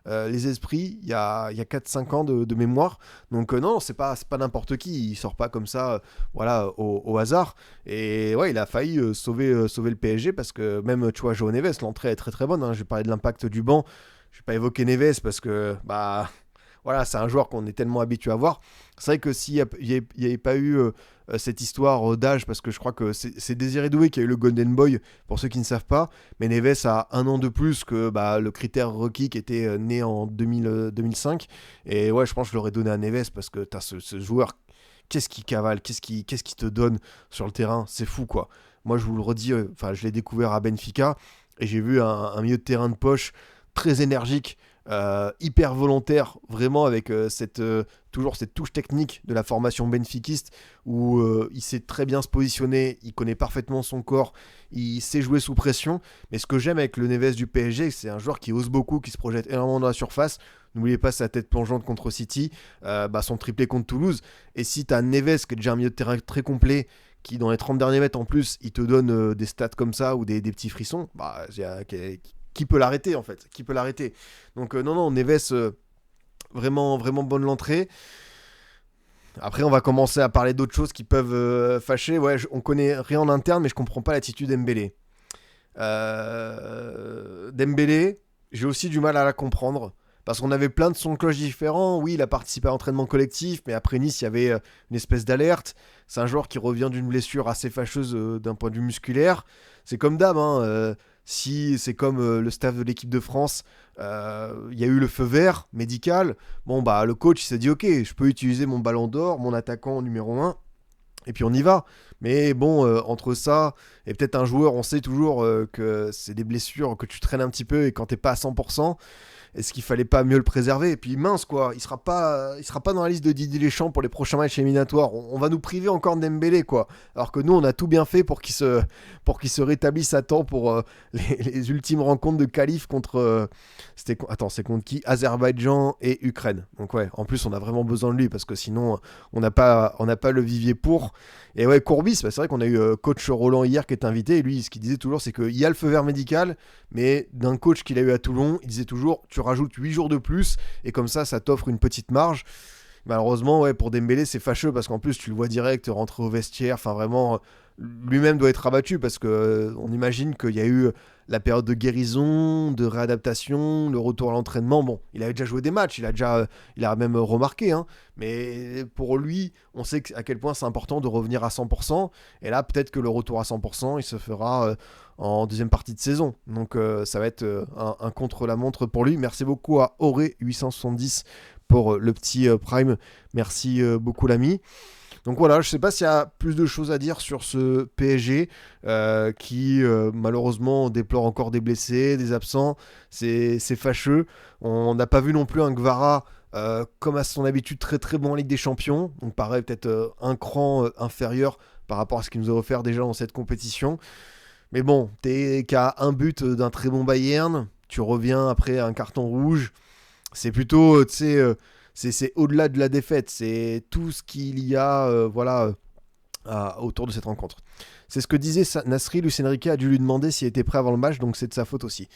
les esprits il y a 4-5 ans de mémoire. Donc non, c'est pas n'importe qui. Il sort pas comme ça, voilà, au hasard. Et ouais, il a failli sauver le PSG parce que même, tu vois, João Neves, l'entrée est très très bonne. Hein. Je vais parler de l'impact du banc. Je vais pas évoquer Neves parce que bah voilà, c'est un joueur qu'on est tellement habitué à voir. C'est vrai que s'il n'y avait pas eu cette histoire d'âge, parce que je crois que c'est Désiré Doué qui a eu le Golden Boy, pour ceux qui ne savent pas, mais Neves a 1 an de plus que le critère requis qui était né en 2005. Et ouais, je pense que je l'aurais donné à Neves parce que tu as ce joueur, qu'est-ce qu'il cavale, qu'est-ce qu'il te donne sur le terrain, c'est fou quoi. Moi, je vous le redis, je l'ai découvert à Benfica et j'ai vu un milieu de terrain de poche très énergique, hyper volontaire, vraiment avec toujours cette touche technique de la formation benfiquiste où il sait très bien se positionner, il connaît parfaitement son corps, il sait jouer sous pression. Mais ce que j'aime avec le Neves du PSG, c'est un joueur qui ose beaucoup, qui se projette énormément dans la surface. N'oubliez pas sa tête plongeante contre City, son triplé contre Toulouse. Et si tu as Neves qui est déjà un milieu de terrain très complet, qui dans les 30 derniers mètres en plus, il te donne des stats comme ça ou des petits frissons, qui peut l'arrêter en fait, qui peut l'arrêter. Donc non, Neves, vraiment, vraiment bonne l'entrée. Après, on va commencer à parler d'autres choses qui peuvent fâcher. Ouais, on connaît rien en interne, mais je comprends pas l'attitude d'Embélé. Dembélé, j'ai aussi du mal à la comprendre. Parce qu'on avait plein de sons de cloche différents. Oui, il a participé à l'entraînement collectif, mais après Nice, il y avait une espèce d'alerte. C'est un joueur qui revient d'une blessure assez fâcheuse d'un point de vue musculaire. C'est comme d'hab, hein, si c'est comme le staff de l'équipe de France, il y a eu le feu vert médical. Bon, le coach il s'est dit ok, je peux utiliser mon ballon d'or, mon attaquant numéro 1, et puis on y va. Mais bon, entre ça et peut-être un joueur, on sait toujours que c'est des blessures que tu traînes un petit peu et quand t'es pas à 100%. Est-ce qu'il fallait pas mieux le préserver? Et puis mince quoi, il sera pas dans la liste de Didier Deschamps pour les prochains matchs éliminatoires. On va nous priver encore de Dembélé quoi. Alors que nous on a tout bien fait pour qu'il se rétablisse à temps pour les ultimes rencontres de qualif contre c'est contre qui? Azerbaïdjan et Ukraine. Donc ouais, en plus on a vraiment besoin de lui parce que sinon on n'a pas le vivier pour. Et ouais, Courbis, c'est vrai qu'on a eu coach Roland hier qui est invité et lui ce qu'il disait toujours c'est qu'il y a le feu vert médical, mais d'un coach qu'il a eu à Toulon, il disait toujours tu rajoutes 8 jours de plus et comme ça t'offre une petite marge. Malheureusement, ouais, pour Dembélé, c'est fâcheux parce qu'en plus, tu le vois direct rentrer au vestiaire. Enfin, vraiment, lui-même doit être abattu parce que on imagine qu'il y a eu la période de guérison, de réadaptation, le retour à l'entraînement. Bon, il avait déjà joué des matchs, il a même remarqué, hein, mais pour lui, on sait à quel point c'est important de revenir à 100%. Et là, peut-être que le retour à 100%, il se fera en deuxième partie de saison. Donc, ça va être un contre-la-montre pour lui. Merci beaucoup à Auré870 pour le petit Prime. Merci beaucoup l'ami. Donc voilà, je sais pas s'il y a plus de choses à dire sur ce PSG qui malheureusement déplore encore des blessés, des absents. C'est fâcheux. On n'a pas vu non plus un Gvara comme à son habitude très très bon en Ligue des Champions. Donc pareil, peut-être un cran inférieur par rapport à ce qu'il nous a offert déjà dans cette compétition. Mais bon, t'es qu'à un but d'un très bon Bayern. Tu reviens après un carton rouge. C'est plutôt, tu sais, c'est au-delà de la défaite. C'est tout ce qu'il y a, autour de cette rencontre. C'est ce que disait Nasri. Luis Enrique a dû lui demander s'il était prêt avant le match, donc c'est de sa faute aussi.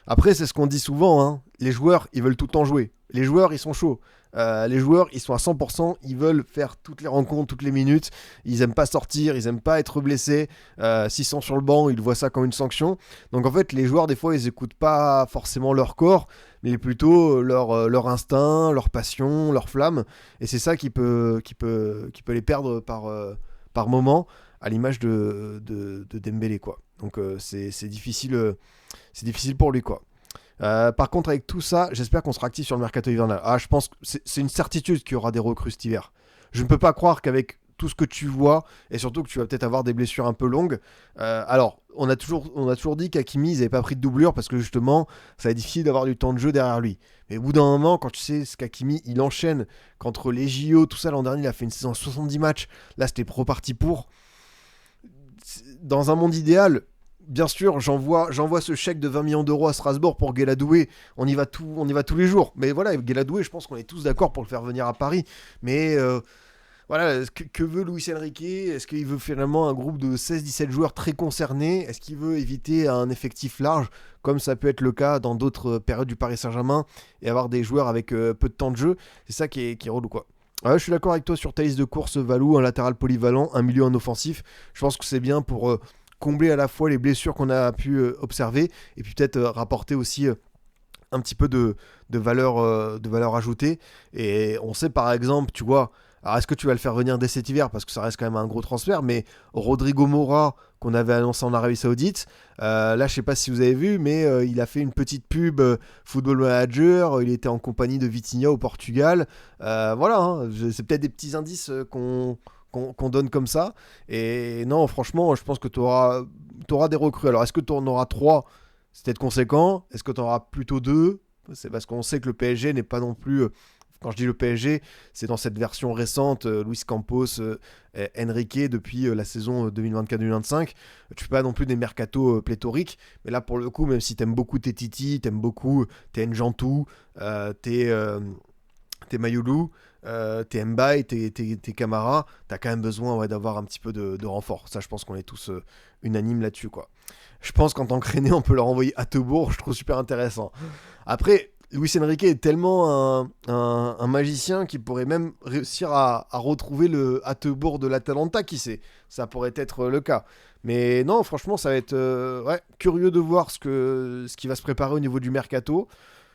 Après, c'est ce qu'on dit souvent, hein, les joueurs, ils veulent tout le temps jouer. Les joueurs, ils sont chauds. Les joueurs, ils sont à 100%, ils veulent faire toutes les rencontres, toutes les minutes. Ils aiment pas sortir, ils aiment pas être blessés. S'ils sont sur le banc, ils voient ça comme une sanction. Donc en fait, les joueurs, des fois, ils écoutent pas forcément leur corps, mais plutôt leur instinct, leur passion, leur flamme. Et c'est ça qui peut les perdre par moment, à l'image de Dembélé, quoi. Donc c'est difficile pour lui, quoi. Par contre, avec tout ça, j'espère qu'on sera actif sur le mercato hivernal. Je pense que c'est une certitude qu'il y aura des recrues cet hiver. Je ne peux pas croire qu'avec tout ce que tu vois, et surtout que tu vas peut-être avoir des blessures un peu longues. Alors, on a toujours dit qu'Hakimi, ils n'avaient pas pris de doublure parce que justement, ça va être difficile d'avoir du temps de jeu derrière lui. Mais au bout d'un moment, quand tu sais ce qu'Hakimi, il enchaîne qu'entre les JO, tout ça, l'an dernier, il a fait une saison à 70 matchs. Là, c'était reparti pour. dans un monde idéal, bien sûr, j'envoie ce chèque de 20 millions d'euros à Strasbourg pour Guéladoué. On y va tous les jours. Mais voilà, Guéladoué, je pense qu'on est tous d'accord pour le faire venir à Paris. Mais voilà, que veut Luis Enrique? Est-ce qu'il veut finalement un groupe de 16-17 joueurs très concernés? Est-ce qu'il veut éviter un effectif large, comme ça peut être le cas dans d'autres périodes du Paris Saint-Germain, et avoir des joueurs avec peu de temps de jeu? C'est ça qui est relou, quoi. Ouais, je suis d'accord avec toi sur ta liste de course, Valou, un latéral polyvalent, un milieu en offensif. Je pense que c'est bien pour combler à la fois les blessures qu'on a pu observer, et puis peut-être rapporter aussi un petit peu de valeur ajoutée. Et on sait par exemple, tu vois, alors est-ce que tu vas le faire venir dès cet hiver parce que ça reste quand même un gros transfert, mais Rodrigo Mora qu'on avait annoncé en Arabie Saoudite, là je sais pas si vous avez vu, mais il a fait une petite pub Football Manager, il était en compagnie de Vitinha au Portugal, voilà, hein, c'est peut-être des petits indices qu'on donne comme ça, et non franchement je pense que tu auras des recrues. Alors est-ce que tu en auras 3? C'est peut-être conséquent. Est-ce que tu en auras plutôt 2? C'est parce qu'on sait que le PSG n'est pas non plus. Quand je dis le PSG, c'est dans cette version récente, Luis Campos, Enrique, depuis la saison 2024-2025. Tu fais pas non plus des mercatos pléthoriques. Mais là, pour le coup, même si t'aimes beaucoup tes Titi, t'aimes beaucoup tes Njantou, tes Mayoulou, tes Mbaye, tes Camara, t'as quand même besoin d'avoir un petit peu de renfort. Ça, je pense qu'on est tous unanimes là-dessus, quoi. Je pense qu'en tant que René, on peut leur envoyer Attebourg, je trouve super intéressant. Après, Luis Enrique est tellement un magicien qu'il pourrait même réussir à retrouver le Attebourg de l'Atalanta, qui sait. Ça pourrait être le cas. Mais non, franchement, ça va être curieux de voir ce qui va se préparer au niveau du mercato.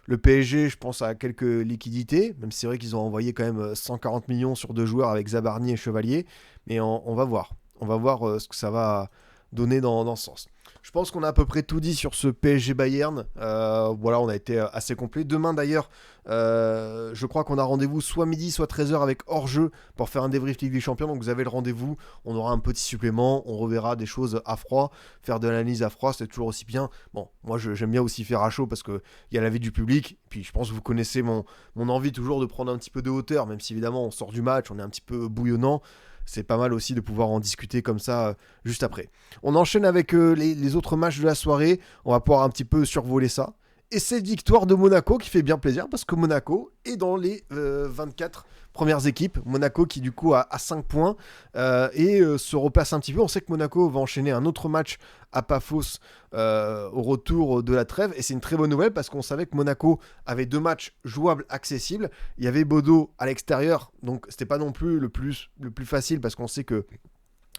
Le PSG, je pense, a quelques liquidités, même si c'est vrai qu'ils ont envoyé quand même 140 millions sur 2 joueurs avec Zabarni et Chevalier. Mais on va voir. On va voir ce que ça va donner dans ce sens. Je pense qu'on a à peu près tout dit sur ce PSG Bayern. Voilà, on a été assez complet. Demain d'ailleurs, je crois qu'on a rendez-vous soit midi, soit 13h avec hors-jeu pour faire un débrief Ligue des Champions. Donc vous avez le rendez-vous. On aura un petit supplément. On reverra des choses à froid. Faire de l'analyse à froid, c'est toujours aussi bien. Bon, moi j'aime bien aussi faire à chaud parce qu'il y a l'avis du public. Puis je pense que vous connaissez mon envie toujours de prendre un petit peu de hauteur, même si évidemment on sort du match, on est un petit peu bouillonnant. C'est pas mal aussi de pouvoir en discuter comme ça juste après. On enchaîne avec les autres matchs de la soirée. On va pouvoir un petit peu survoler ça. Et cette victoire de Monaco qui fait bien plaisir parce que Monaco est dans les 24 premières équipes. Monaco qui du coup a 5 points et se replace un petit peu. On sait que Monaco va enchaîner un autre match à Paphos au retour de la trêve. Et c'est une très bonne nouvelle parce qu'on savait que Monaco avait 2 matchs jouables, accessibles. Il y avait Bodo à l'extérieur, donc c'était pas non plus le plus facile parce qu'on sait que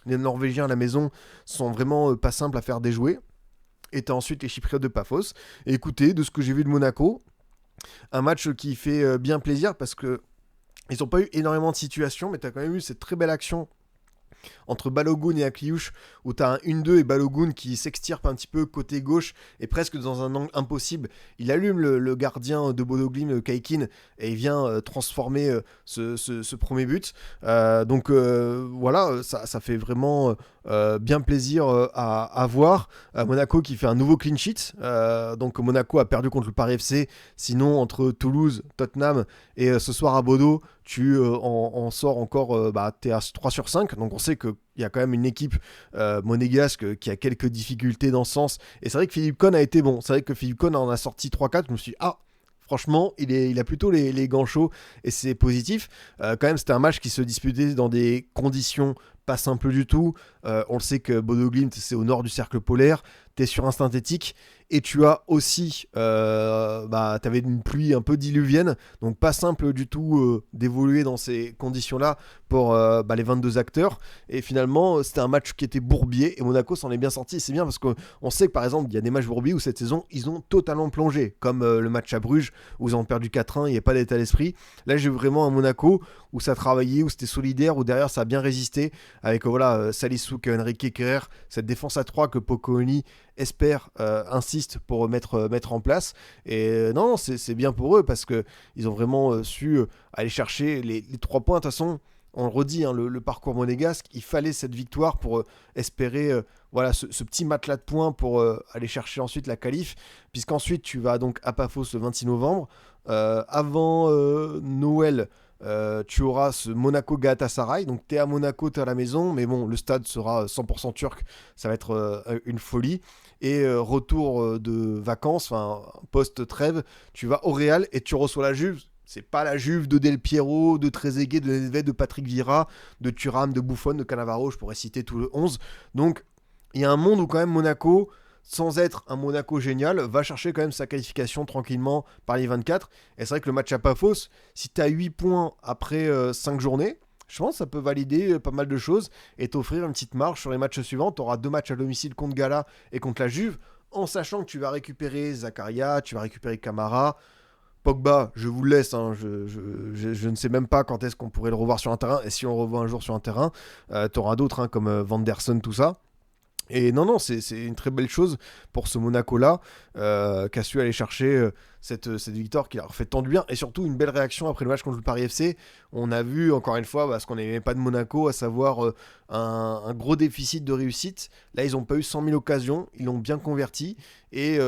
les Norvégiens à la maison sont vraiment pas simples à faire déjouer. Et t'as ensuite les Chypriotes de Paphos. Et écoutez, de ce que j'ai vu de Monaco, un match qui fait bien plaisir parce que ils n'ont pas eu énormément de situations, mais t'as quand même eu cette très belle action entre Balogun et Akliouche, où tu as un 1-2 et Balogun qui s'extirpe un petit peu côté gauche et presque dans un angle impossible. Il allume le gardien de Bodo Glimt, Kaikin, et il vient transformer ce premier but. Donc voilà, ça fait vraiment bien plaisir à voir. Monaco qui fait un nouveau clean sheet. Donc Monaco a perdu contre le Paris FC. Sinon, entre Toulouse, Tottenham et ce soir à Bodo, tu en sors encore, t'es à 3 sur 5. Donc on sait qu'il y a quand même une équipe monégasque qui a quelques difficultés dans ce sens. Et c'est vrai que Philippe Cohn a été bon. C'est vrai que Philippe Cohn en a sorti 3-4. Je me suis dit, franchement, il a plutôt les gants chauds et c'est positif. Quand même, c'était un match qui se disputait dans des conditions pas simples du tout. On le sait que Bodo Glimt, c'est au nord du cercle polaire. T'es sur un synthétique et tu as aussi, t'avais une pluie un peu diluvienne, donc pas simple du tout d'évoluer dans ces conditions-là pour les 22 acteurs. Et finalement, c'était un match qui était bourbier et Monaco s'en est bien sorti. Et c'est bien parce qu'on sait que par exemple, il y a des matchs bourbiers où cette saison, ils ont totalement plongé, comme le match à Bruges où ils ont perdu 4-1, il n'y a pas d'état d'esprit. Là, j'ai vraiment un Monaco où ça travaillait, où c'était solidaire, où derrière ça a bien résisté avec Salisouk, Enrique Kerrer, cette défense à 3 que Pocconi espère, insiste pour mettre en place. Et non, c'est bien pour eux parce qu'ils ont vraiment su aller chercher les 3 points. De toute façon, on le redit, hein, le parcours monégasque, il fallait cette victoire pour espérer ce petit matelas de points pour aller chercher ensuite la qualif, puisqu'ensuite tu vas donc à Paphos le 26 novembre. Avant Noël, Tu auras ce Monaco-Galatasaray. Donc t'es à Monaco, t'es à la maison, mais bon, le stade sera 100% turc. Ça va être une folie. Et retour de vacances, enfin post-trêve, tu vas au Real et tu reçois la Juve. C'est pas la Juve de Del Piero, de Trezeguet, de Nedved, de Patrick Vieira, de Thuram, de Buffon, de Cannavaro. Je pourrais citer tout le 11. Donc il y a un monde où quand même Monaco, sans être un Monaco génial, va chercher quand même sa qualification tranquillement par les 24. Et c'est vrai que le match à Paphos, si tu as 8 points après 5 journées, je pense que ça peut valider pas mal de choses et t'offrir une petite marge sur les matchs suivants. Tu auras 2 matchs à domicile contre Gala et contre la Juve, en sachant que tu vas récupérer Zakaria, tu vas récupérer Camara. Pogba, je vous le laisse, hein, je ne sais même pas quand est-ce qu'on pourrait le revoir sur un terrain, et si on le revoit un jour sur un terrain, tu auras d'autres hein, comme Vanderson, tout ça. Et non, c'est une très belle chose pour ce Monaco-là, qui a su aller chercher cette victoire qui leur fait tant de bien, et surtout une belle réaction après le match contre le Paris FC. On a vu encore une fois ce qu'on n'aimait pas de Monaco, à savoir un gros déficit de réussite. Là, ils n'ont pas eu 100 000 occasions, ils l'ont bien converti, et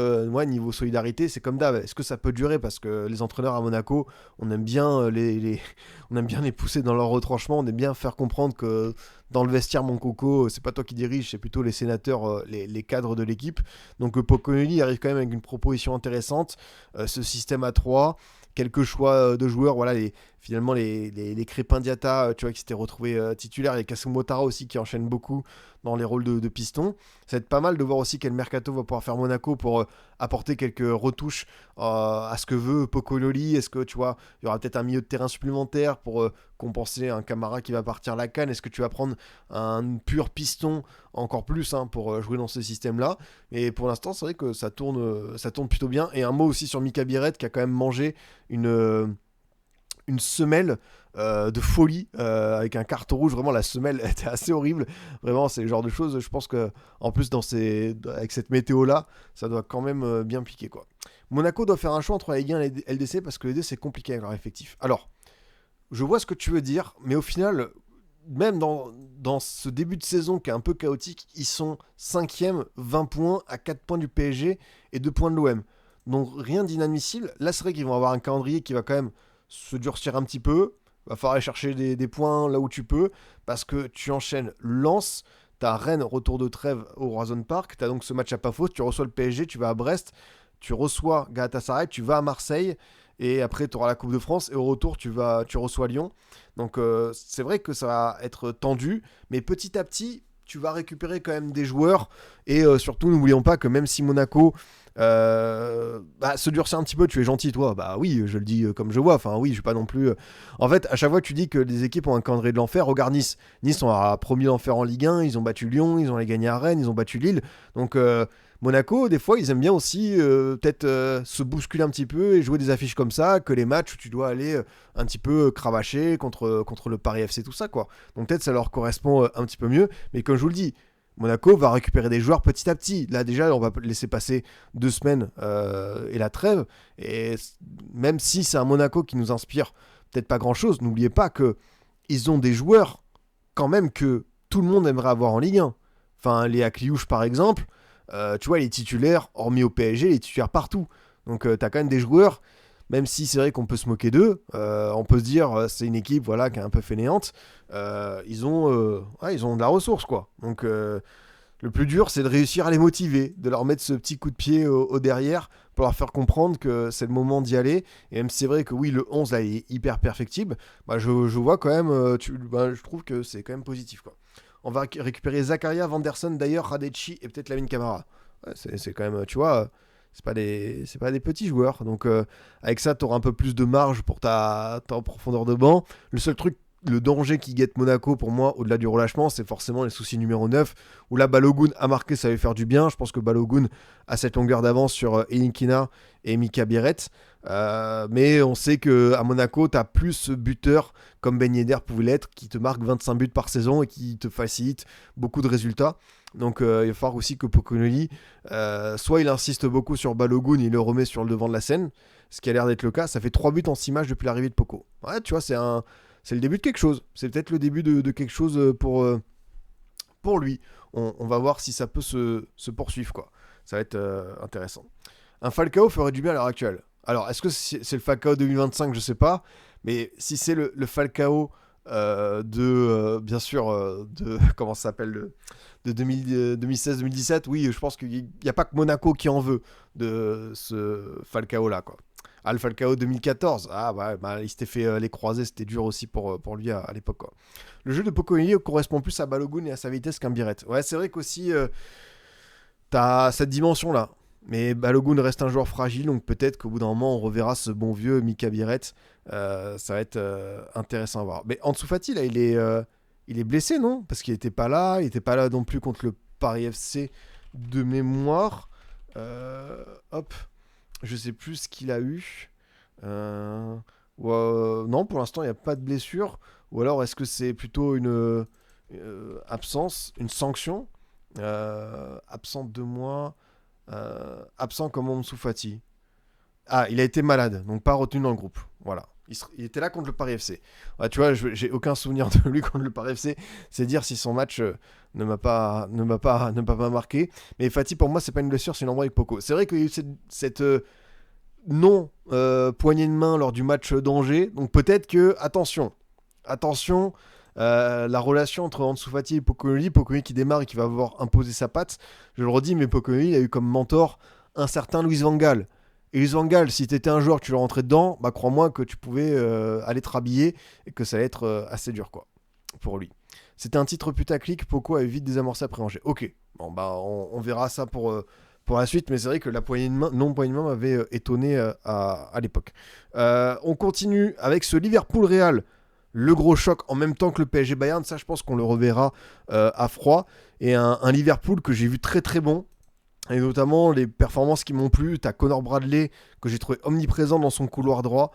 niveau solidarité, c'est comme d'hab. Est-ce que ça peut durer? Parce que les entraîneurs à Monaco, on aime bien on aime bien les pousser dans leur retranchement, on aime bien faire comprendre que dans le vestiaire, mon coco, c'est pas toi qui dirige, c'est plutôt les sénateurs, les cadres de l'équipe. Donc Poconelli arrive quand même avec une proposition intéressante, ce système à 3, quelques choix de joueurs, voilà, finalement les Crépin Diatta, tu vois, qui s'étaient retrouvés titulaires, les Kassim Ouattara aussi qui enchaînent beaucoup dans les rôles de piston. Ça va être pas mal de voir aussi quel mercato va pouvoir faire Monaco pour apporter quelques retouches à ce que veut Pocololi. Est-ce que tu vois, il y aura peut-être un milieu de terrain supplémentaire pour compenser un Camara qui va partir à la canne? Est-ce que tu vas prendre un pur piston encore plus pour jouer dans ce système-là? Et pour l'instant, c'est vrai que ça tourne plutôt bien. Et un mot aussi sur Mika Biret qui a quand même mangé une semelle de folie avec un carton rouge. Vraiment, la semelle était assez horrible. Vraiment, c'est le genre de choses, je pense que en plus avec cette météo là, ça doit quand même bien piquer quoi. Monaco doit faire un choix entre la Ligue 1 et la LDC parce que les deux c'est compliqué avec leur effectif. Alors, je vois ce que tu veux dire, mais au final, même dans ce début de saison qui est un peu chaotique, ils sont 5e, 20 points, à 4 points du PSG et 2 points de l'OM. Donc rien d'inadmissible. Là, c'est vrai qu'ils vont avoir un calendrier qui va quand même se durcir un petit peu. Va falloir aller chercher des points là où tu peux, parce que tu enchaînes Lens, t'as Rennes, retour de trêve au Horizon Park, t'as donc ce match à Paphos, tu reçois le PSG, tu vas à Brest, tu reçois Galatasaray, tu vas à Marseille, et après tu auras la Coupe de France, et au retour tu reçois Lyon. Donc c'est vrai que ça va être tendu, mais petit à petit, tu vas récupérer quand même des joueurs, et surtout n'oublions pas que même si Monaco se durcir un petit peu, tu es gentil toi, bah oui, je le dis comme je vois, enfin oui, je suis pas non plus en fait à chaque fois tu dis que les équipes ont un calendrier de l'enfer. Regarde Nice on a promis l'enfer en Ligue 1, ils ont battu Lyon, ils ont les gagné à Rennes, ils ont battu Lille. Donc Monaco, des fois ils aiment bien aussi peut-être se bousculer un petit peu et jouer des affiches comme ça, que les matchs où tu dois aller un petit peu cravacher contre le Paris FC, tout ça quoi. Donc peut-être ça leur correspond un petit peu mieux, mais comme je vous le dis, Monaco va récupérer des joueurs petit à petit. Là déjà, on va laisser passer 2 semaines et la trêve. Et même si c'est un Monaco qui nous inspire peut-être pas grand-chose, n'oubliez pas que ils ont des joueurs quand même que tout le monde aimerait avoir en Ligue 1. Enfin, Léa Cliouche par exemple, tu vois, il est titulaire, hormis au PSG, il est titulaire partout. Donc t'as quand même des joueurs, même si c'est vrai qu'on peut se moquer d'eux, on peut se dire c'est une équipe voilà, qui est un peu fainéante. Ils ont de la ressource quoi. Donc le plus dur c'est de réussir à les motiver, de leur mettre ce petit coup de pied au derrière pour leur faire comprendre que c'est le moment d'y aller. Et même si c'est vrai que oui le 11 là il est hyper perfectible, je vois quand même, je trouve que c'est quand même positif quoi. On va récupérer Zakaria, Vanderson d'ailleurs, Radecki et peut-être Lamine Camara. Ouais, c'est quand même, tu vois, c'est pas des petits joueurs. Donc avec ça, tu auras un peu plus de marge pour ta profondeur de banc. Le seul truc, le danger qui guette Monaco pour moi, au-delà du relâchement, c'est forcément les soucis numéro 9, où là, Balogun a marqué, ça va lui faire du bien. Je pense que Balogun a cette longueur d'avance sur Elinkina et Mika Biret. Mais on sait qu'à Monaco, tu as plus buteur comme Ben Yedder pouvait l'être, qui te marque 25 buts par saison et qui te facilite beaucoup de résultats. Donc il va falloir aussi que Poconelli, soit il insiste beaucoup sur Balogun, il le remet sur le devant de la scène, ce qui a l'air d'être le cas. Ça fait 3 buts en 6 matchs depuis l'arrivée de Poco. Ouais, tu vois, c'est le début de quelque chose. C'est peut-être le début de quelque chose pour lui. On va voir si ça peut se poursuivre, quoi. Ça va être intéressant. Un Falcao ferait du bien à l'heure actuelle. Alors, est-ce que c'est le Falcao 2025? Je sais pas. Mais si c'est le Falcao bien sûr, comment ça s'appelle, de 2016-2017, oui, je pense qu'il n'y a pas que Monaco qui en veut de ce Falcao-là, quoi. Ah, le Falcao 2014, il s'était fait les croisés, c'était dur aussi pour lui à l'époque, quoi. Le jeu de Pocoyo correspond plus à Balogun et à sa vitesse qu'un Biret. Ouais, c'est vrai qu'aussi, t'as cette dimension-là. Mais Balogun reste un joueur fragile, donc peut-être qu'au bout d'un moment, on reverra ce bon vieux Mika Biret. Ça va être intéressant à voir. Mais Ansu Fati, là, il est blessé, non? Parce qu'il n'était pas là non plus contre le Paris FC de mémoire. Hop, je sais plus ce qu'il a eu. Non, pour l'instant, il n'y a pas de blessure. Ou alors, est-ce que c'est plutôt une absence, une sanction? Absent 2 mois. Absent comme Ansu Fati. Ah, il a été malade, donc pas retenu dans le groupe. Voilà. Il était là contre le Paris FC. Ouais, tu vois, j'ai aucun souvenir de lui contre le Paris FC. C'est dire si son match ne m'a pas marqué. Mais Fati, pour moi, c'est pas une blessure, c'est une embrouille avec Poco. C'est vrai qu'il y a eu cette non poignée de main lors du match d'Angers. Donc peut-être que, attention, la relation entre Ansu Fati et Pocoyo qui démarre et qui va avoir imposé sa patte. Je le redis, mais Pocoyo il a eu comme mentor un certain Luis Van Gaal. Et Luis Van Gaal, si t'étais un joueur que tu le rentrais dedans, bah crois-moi que tu pouvais aller te rhabiller et que ça allait être assez dur, quoi, pour lui. C'était un titre putaclic, Poco a vite désamorcé après Angers. Ok, bon bah on verra ça pour la suite, mais c'est vrai que la non poignée de main m'avait étonné à l'époque. On continue avec ce Liverpool-Real, le gros choc en même temps que le PSG Bayern, ça je pense qu'on le reverra à froid, et un Liverpool que j'ai vu très très bon. Et notamment les performances qui m'ont plu. T'as Connor Bradley que j'ai trouvé omniprésent dans son couloir droit.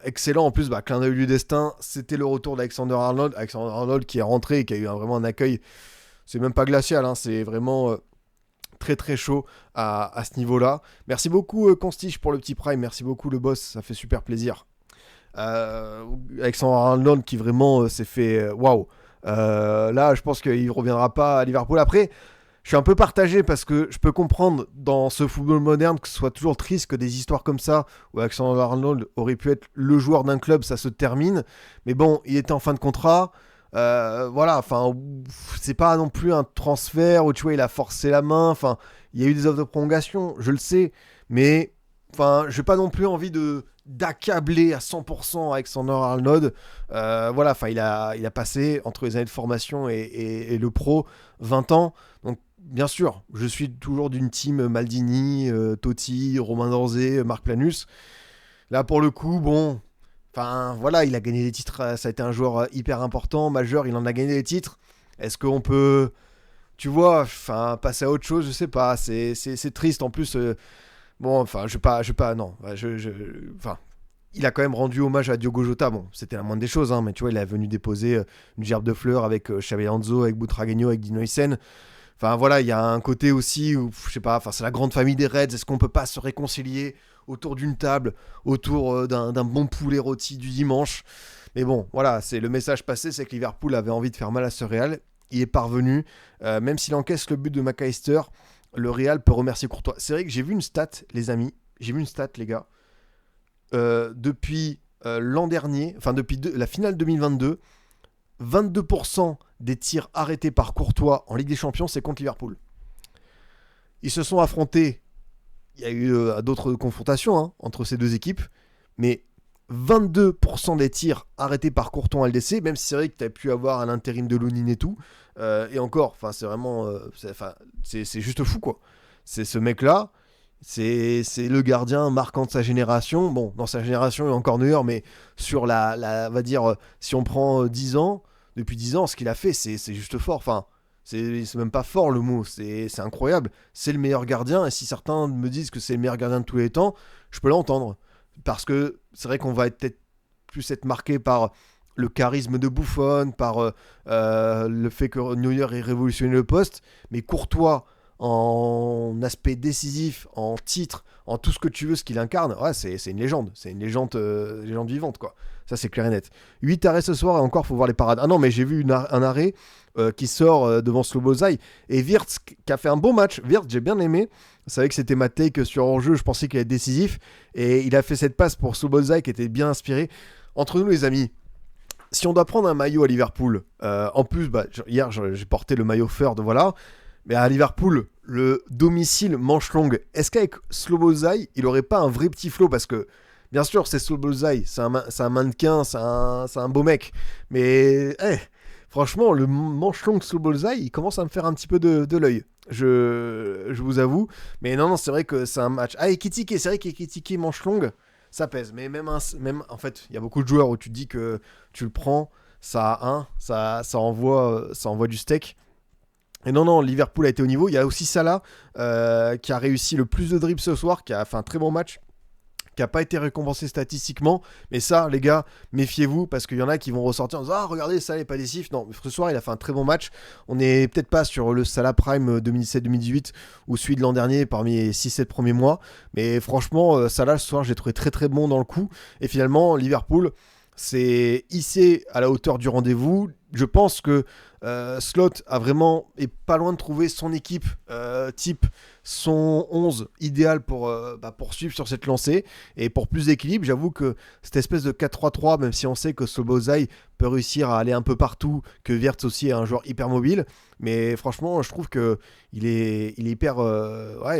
Excellent en plus, clin d'œil du destin. C'était le retour d'Alexander Arnold. Alexander Arnold qui est rentré et qui a eu vraiment un accueil. C'est même pas glacial, hein, c'est vraiment très très chaud à ce niveau-là. Merci beaucoup Constich pour le petit prime. Merci beaucoup le boss, ça fait super plaisir. Alexander Arnold qui vraiment s'est fait waouh. Là, je pense qu'il reviendra pas à Liverpool après. Je suis un peu partagé parce que je peux comprendre dans ce football moderne que ce soit toujours triste que des histoires comme ça où Alexander Arnold aurait pu être le joueur d'un club, ça se termine. Mais bon, il était en fin de contrat. Voilà, enfin, c'est pas non plus un transfert où tu vois, il a forcé la main. Enfin, il y a eu des offres de prolongation, je le sais. Mais enfin, j'ai pas non plus envie d'accabler à 100% Alexander Arnold. Voilà, enfin, il a passé entre les années de formation et le pro 20 ans. Donc, bien sûr, je suis toujours d'une team Maldini, Totti, Romain Dorzé, Marc Planus. Là, pour le coup, bon, enfin, voilà, il a gagné des titres. Ça a été un joueur hyper important, majeur. Il en a gagné des titres. Est-ce qu'on peut, tu vois, enfin, passer à autre chose? Je sais pas. C'est triste. En plus, bon, enfin, je vais pas, non. Enfin, il a quand même rendu hommage à Diogo Jota. Bon, c'était la moindre des choses, hein, mais tu vois, il est venu déposer une gerbe de fleurs avec Xabi Alonso, avec Butragueño, avec Dino Huyssen. Enfin voilà, il y a un côté aussi où, je sais pas, enfin c'est la grande famille des Reds, est-ce qu'on peut pas se réconcilier autour d'une table, autour d'un bon poulet rôti du dimanche? Mais bon, voilà, c'est le message passé, c'est que Liverpool avait envie de faire mal à ce Real, il est parvenu, même s'il encaisse le but de McAllister, le Real peut remercier Courtois. C'est vrai que j'ai vu une stat, les amis, les gars, depuis l'an dernier, enfin depuis la finale 2022, 22% des tirs arrêtés par Courtois en Ligue des Champions, c'est contre Liverpool. Ils se sont affrontés, il y a eu d'autres confrontations entre ces deux équipes, mais 22% des tirs arrêtés par Courtois en LDC, même si c'est vrai que tu as pu avoir un intérim de Lonin et tout, et encore, c'est vraiment, c'est juste fou, quoi. C'est ce mec-là, c'est le gardien marquant de sa génération. Bon, dans sa génération, il est encore meilleur, mais sur on va dire, si on prend 10 ans, depuis 10 ans, ce qu'il a fait, c'est juste fort. Enfin, c'est même pas fort le mot, c'est incroyable. C'est le meilleur gardien, et si certains me disent que c'est le meilleur gardien de tous les temps, je peux l'entendre. Parce que c'est vrai qu'on va peut-être plus être marqué par le charisme de Buffon, par le fait que Neuer ait révolutionné le poste, mais Courtois, en aspect décisif, en titre, en tout ce que tu veux, ce qu'il incarne, ouais, c'est une légende. C'est une légende vivante, quoi. Ça, c'est clair et net. 8 arrêts ce soir, et encore, faut voir les parades. Ah non, mais j'ai vu un arrêt qui sort devant Slobozai, et Wirtz, qui a fait un bon match. Wirtz, j'ai bien aimé. C'est vrai que c'était ma take sur hors-jeu, je pensais qu'il allait être décisif, et il a fait cette passe pour Slobozai qui était bien inspiré. entre nous les amis, si on doit prendre un maillot à Liverpool, en plus, hier j'ai porté le maillot Ferd, voilà, mais à Liverpool, le domicile manche longue, est-ce qu'avec Szoboszlai, il aurait pas un vrai petit flow? Parce que, bien sûr, c'est Szoboszlai, c'est un mannequin, c'est un beau mec, mais franchement, le manche longue Szoboszlai, il commence à me faire un petit peu de l'œil. Je vous avoue. Mais non, c'est vrai que c'est un match. Ah, Ekitike, c'est vrai qu'Ekitike manche longue, ça pèse. Mais même en fait, il y a beaucoup de joueurs où tu te dis que tu le prends, ça envoie du steak. Et non, Liverpool a été au niveau. Il y a aussi Salah qui a réussi le plus de dribbles ce soir, qui a fait un très bon match, qui n'a pas été récompensé statistiquement. Mais ça, les gars, méfiez-vous, parce qu'il y en a qui vont ressortir en disant « Ah, regardez, Salah n'est pas décisif ». Non, mais ce soir, il a fait un très bon match. On n'est peut-être pas sur le Salah Prime 2017-2018 ou celui de l'an dernier parmi les 6-7 premiers mois. Mais franchement, Salah, ce soir, je l'ai trouvé très très bon dans le coup. Et finalement, Liverpool s'est hissé à la hauteur du rendez-vous. Je pense que Slot est pas loin de trouver son équipe type, son 11 idéal pour poursuivre sur cette lancée. Et pour plus d'équilibre, j'avoue que cette espèce de 4-3-3, même si on sait que Szoboszlai peut réussir à aller un peu partout, que Wirtz aussi est un joueur hyper mobile, mais franchement, je trouve que il est hyper...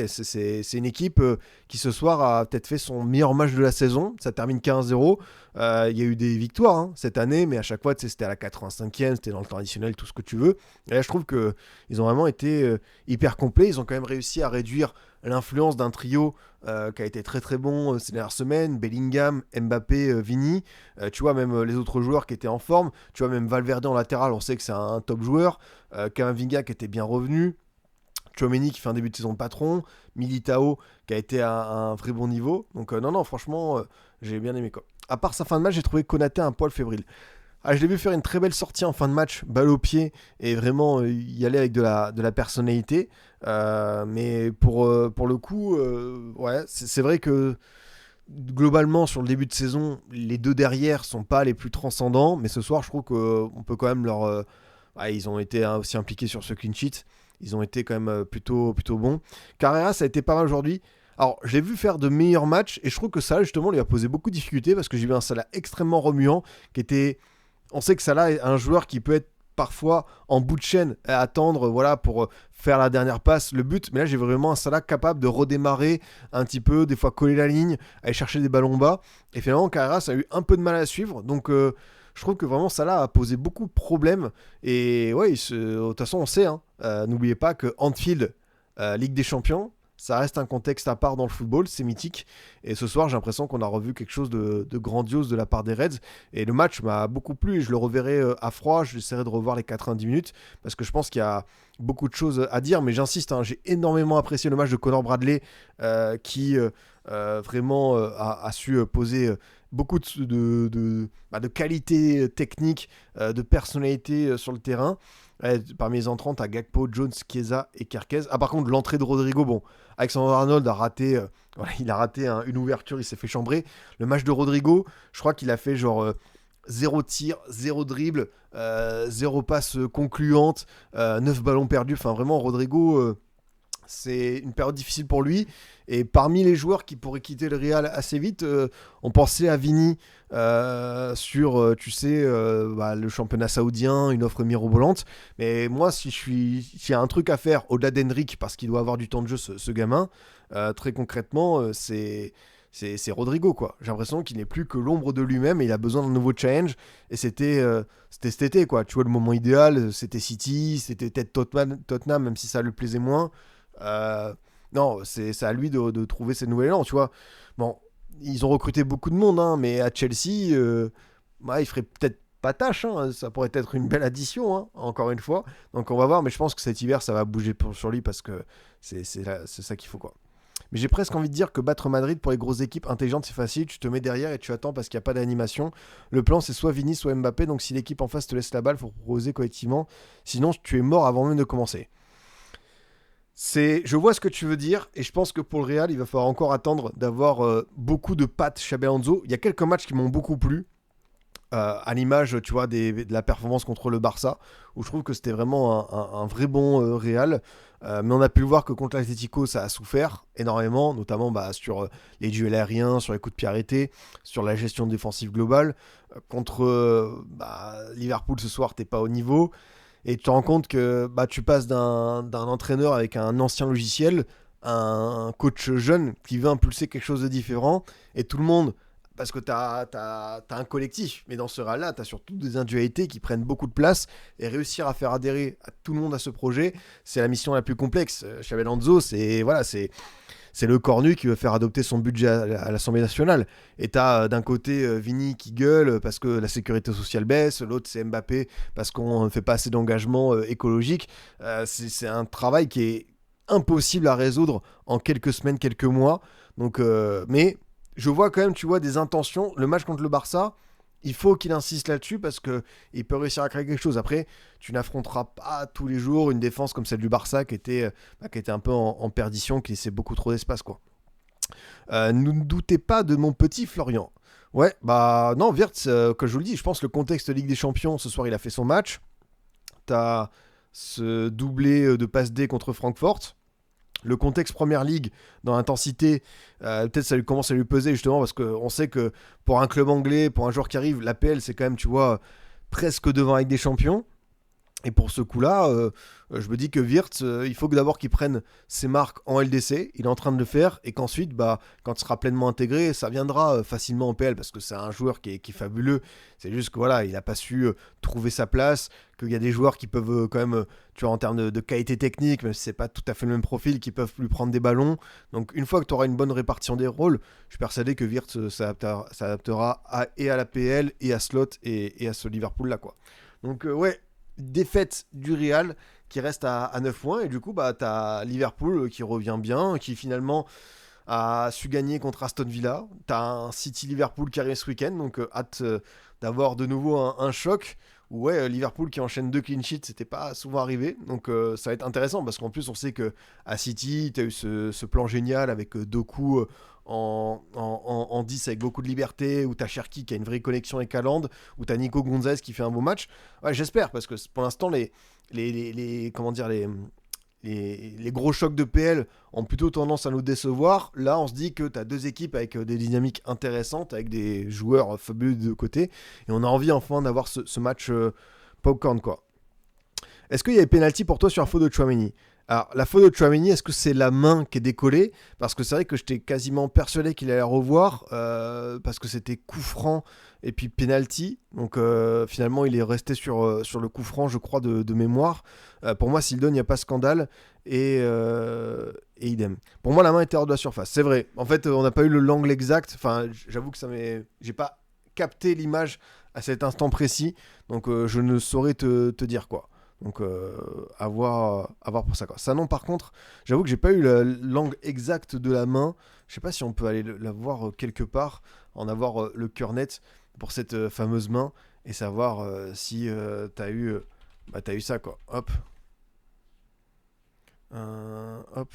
c'est une équipe qui ce soir a peut-être fait son meilleur match de la saison. Ça termine 15-0. Il y a eu des victoires cette année, mais à chaque fois, c'était à la 85e, c'était dans le temps additionnel, tout ce que tu veux. Et là, je trouve qu'ils ont vraiment été hyper complets. Ils ont quand même réussi à réduire l'influence d'un trio qui a été très très bon ces dernières semaines. Bellingham, Mbappé, Vini. Tu vois, même les autres joueurs qui étaient en forme. Tu vois, même Valverde en latéral, on sait que c'est un top joueur. Camavinga qui était bien revenu. Tchouaméni qui fait un début de saison de patron. Militao qui a été à un vrai bon niveau. Donc non, franchement, j'ai bien aimé quoi. À part sa fin de match, j'ai trouvé Konaté un poil fébrile. Je l'ai vu faire une très belle sortie en fin de match, balle au pied, et vraiment y aller avec de la personnalité. Mais pour le coup, c'est vrai que globalement, sur le début de saison, les deux derrière sont pas les plus transcendants. Mais ce soir, je trouve qu'on peut quand même leur... ils ont été aussi impliqués sur ce clean sheet. Ils ont été quand même plutôt bons. Carrera, ça a été pas mal aujourd'hui. Alors, je l'ai vu faire de meilleurs matchs, et je trouve que ça, justement, lui a posé beaucoup de difficultés, parce que j'ai vu un Salah extrêmement remuant, qui était... On sait que Salah est un joueur qui peut être parfois en bout de chaîne à attendre pour faire la dernière passe, le but. Mais là, j'ai vraiment un Salah capable de redémarrer un petit peu, des fois coller la ligne, aller chercher des ballons bas. Et finalement, Carreras a eu un peu de mal à suivre. Donc, je trouve que vraiment Salah a posé beaucoup de problèmes. Et ouais, de toute façon, on sait. N'oubliez pas que Anfield, Ligue des Champions, ça reste un contexte à part dans le football, c'est mythique. Et ce soir, j'ai l'impression qu'on a revu quelque chose de grandiose de la part des Reds. Et le match m'a beaucoup plu et je le reverrai à froid. J'essaierai de revoir les 90 minutes parce que je pense qu'il y a beaucoup de choses à dire. Mais j'insiste, j'ai énormément apprécié le match de Conor Bradley qui vraiment a su poser beaucoup de qualité technique, de personnalité sur le terrain. Parmi les entrants, t'as Gakpo, Jones, Chiesa et Kerkez. Par contre, l'entrée de Rodrigo, Alexander Arnold a raté, il a raté une ouverture, il s'est fait chambrer. Le match de Rodrigo, je crois qu'il a fait 0 tir, 0 dribble, 0 passe concluante, 9 ballons perdus. Enfin, vraiment, Rodrigo, c'est une période difficile pour lui. Et parmi les joueurs qui pourraient quitter le Real assez vite, on pensait à Vini sur, le championnat saoudien, une offre mirobolante. Mais moi, s'il y a un truc à faire au-delà d'Henrik, parce qu'il doit avoir du temps de jeu, ce gamin, très concrètement, c'est Rodrigo, quoi. J'ai l'impression qu'il n'est plus que l'ombre de lui-même et il a besoin d'un nouveau challenge. Et c'était cet été, quoi. Tu vois, le moment idéal, c'était City, c'était peut-être Tottenham, même si ça lui plaisait moins. Non, c'est à lui de trouver ses nouvel élan, tu vois. Bon, ils ont recruté beaucoup de monde, mais à Chelsea, il ferait peut-être pas tâche, ça pourrait être une belle addition, encore une fois. Donc on va voir, mais je pense que cet hiver, ça va bouger sur lui parce que c'est ça qu'il faut, quoi. Mais j'ai presque envie de dire que battre Madrid pour les grosses équipes intelligentes, c'est facile. Tu te mets derrière et tu attends parce qu'il n'y a pas d'animation. Le plan, c'est soit Vini, soit Mbappé. Donc si l'équipe en face te laisse la balle, il faut proposer collectivement. Sinon, tu es mort avant même de commencer. Je vois ce que tu veux dire et je pense que pour le Real, il va falloir encore attendre d'avoir beaucoup de pattes Xabi Alonso. Il y a quelques matchs qui m'ont beaucoup plu. à l'image, tu vois, de la performance contre le Barça, où je trouve que c'était vraiment un vrai bon Real. Mais on a pu le voir que contre l'Atlético, ça a souffert énormément, notamment sur les duels aériens, sur les coups de pied arrêtés, sur la gestion défensive globale. Contre Liverpool ce soir, t'es pas au niveau. Et tu te rends compte que tu passes d'un entraîneur avec un ancien logiciel à un coach jeune qui veut impulser quelque chose de différent. Et tout le monde, parce que tu as un collectif, mais dans ce Real-là, tu as surtout des individualités qui prennent beaucoup de place. Et réussir à faire adhérer à tout le monde à ce projet, c'est la mission la plus complexe. Xabi Alonso, c'est le cornu qui veut faire adopter son budget à l'Assemblée nationale. Et t'as d'un côté Vini qui gueule parce que la sécurité sociale baisse, l'autre c'est Mbappé parce qu'on ne fait pas assez d'engagement écologique. C'est un travail qui est impossible à résoudre en quelques semaines, quelques mois. Donc, mais je vois quand même, tu vois, des intentions. Le match contre le Barça, il faut qu'il insiste là-dessus parce qu'il peut réussir à créer quelque chose. Après, tu n'affronteras pas tous les jours une défense comme celle du Barça qui était un peu en perdition, qui laissait beaucoup trop d'espace, quoi. Ne doutez pas de mon petit Florian. Ouais, non, Wirtz, comme je vous le dis, je pense que le contexte Ligue des Champions, ce soir, il a fait son match. T'as ce doublé de passe D contre Francfort. Le contexte Première Ligue dans l'intensité, peut-être ça lui commence à lui peser justement parce qu'on sait que pour un club anglais, pour un joueur qui arrive, l'APL c'est quand même, tu vois, presque devant avec des champions. Et pour ce coup-là, je me dis que Wirtz, il faut que d'abord qu'il prenne ses marques en LDC, il est en train de le faire, et qu'ensuite, quand il sera pleinement intégré, ça viendra facilement en PL, parce que c'est un joueur qui est fabuleux. C'est juste que voilà, il n'a pas su trouver sa place, qu'il y a des joueurs qui peuvent quand même, tu vois, en termes de qualité technique, même si c'est pas tout à fait le même profil, qui peuvent lui prendre des ballons. Donc une fois que tu auras une bonne répartition des rôles, je suis persuadé que Wirtz s'adaptera et à la PL, et à Slot, et à ce Liverpool-là, quoi. Donc ouais, défaite du Real qui reste à 9 points, et du coup t'as Liverpool qui revient bien, qui finalement a su gagner contre Aston Villa. T'as un City Liverpool qui arrive ce week-end, donc hâte d'avoir de nouveau un choc. Ouais, Liverpool qui enchaîne 2 clean sheets, c'était pas souvent arrivé, donc ça va être intéressant parce qu'en plus on sait que à City, t'as eu ce plan génial avec Doku en 10 avec beaucoup de liberté, où t'as Cherki qui a une vraie connexion avec Haaland, où t'as Nico Gonzalez qui fait un beau match. Ouais, j'espère parce que pour l'instant comment dire, les gros chocs de PL ont plutôt tendance à nous décevoir. Là, on se dit que tu as deux équipes avec des dynamiques intéressantes, avec des joueurs fabuleux de côté, et on a envie enfin d'avoir ce match popcorn, quoi. Est-ce qu'il y avait pénalty pour toi sur la faute de Tchouaméni? Alors, la faute de Tchouaméni, est-ce que c'est la main qui est décollée? Parce que c'est vrai que j'étais quasiment persuadé qu'il allait revoir, parce que c'était coup franc et puis penalty. Donc finalement, il est resté sur le coup franc, je crois, de mémoire. Pour moi, s'il donne, il n'y a pas scandale. Et idem. Pour moi, la main était hors de la surface. C'est vrai. En fait, on n'a pas eu l'angle exact. Enfin, j'avoue que j'ai pas capté l'image à cet instant précis. Donc je ne saurais te dire quoi. Donc à voir pour ça, quoi. Ça non, par contre, j'avoue que j'ai pas eu l'angle exact de la main. Je sais pas si on peut aller la voir quelque part, en avoir le cœur net pour cette fameuse main et savoir si t'as eu ça, quoi. Hop. Hop.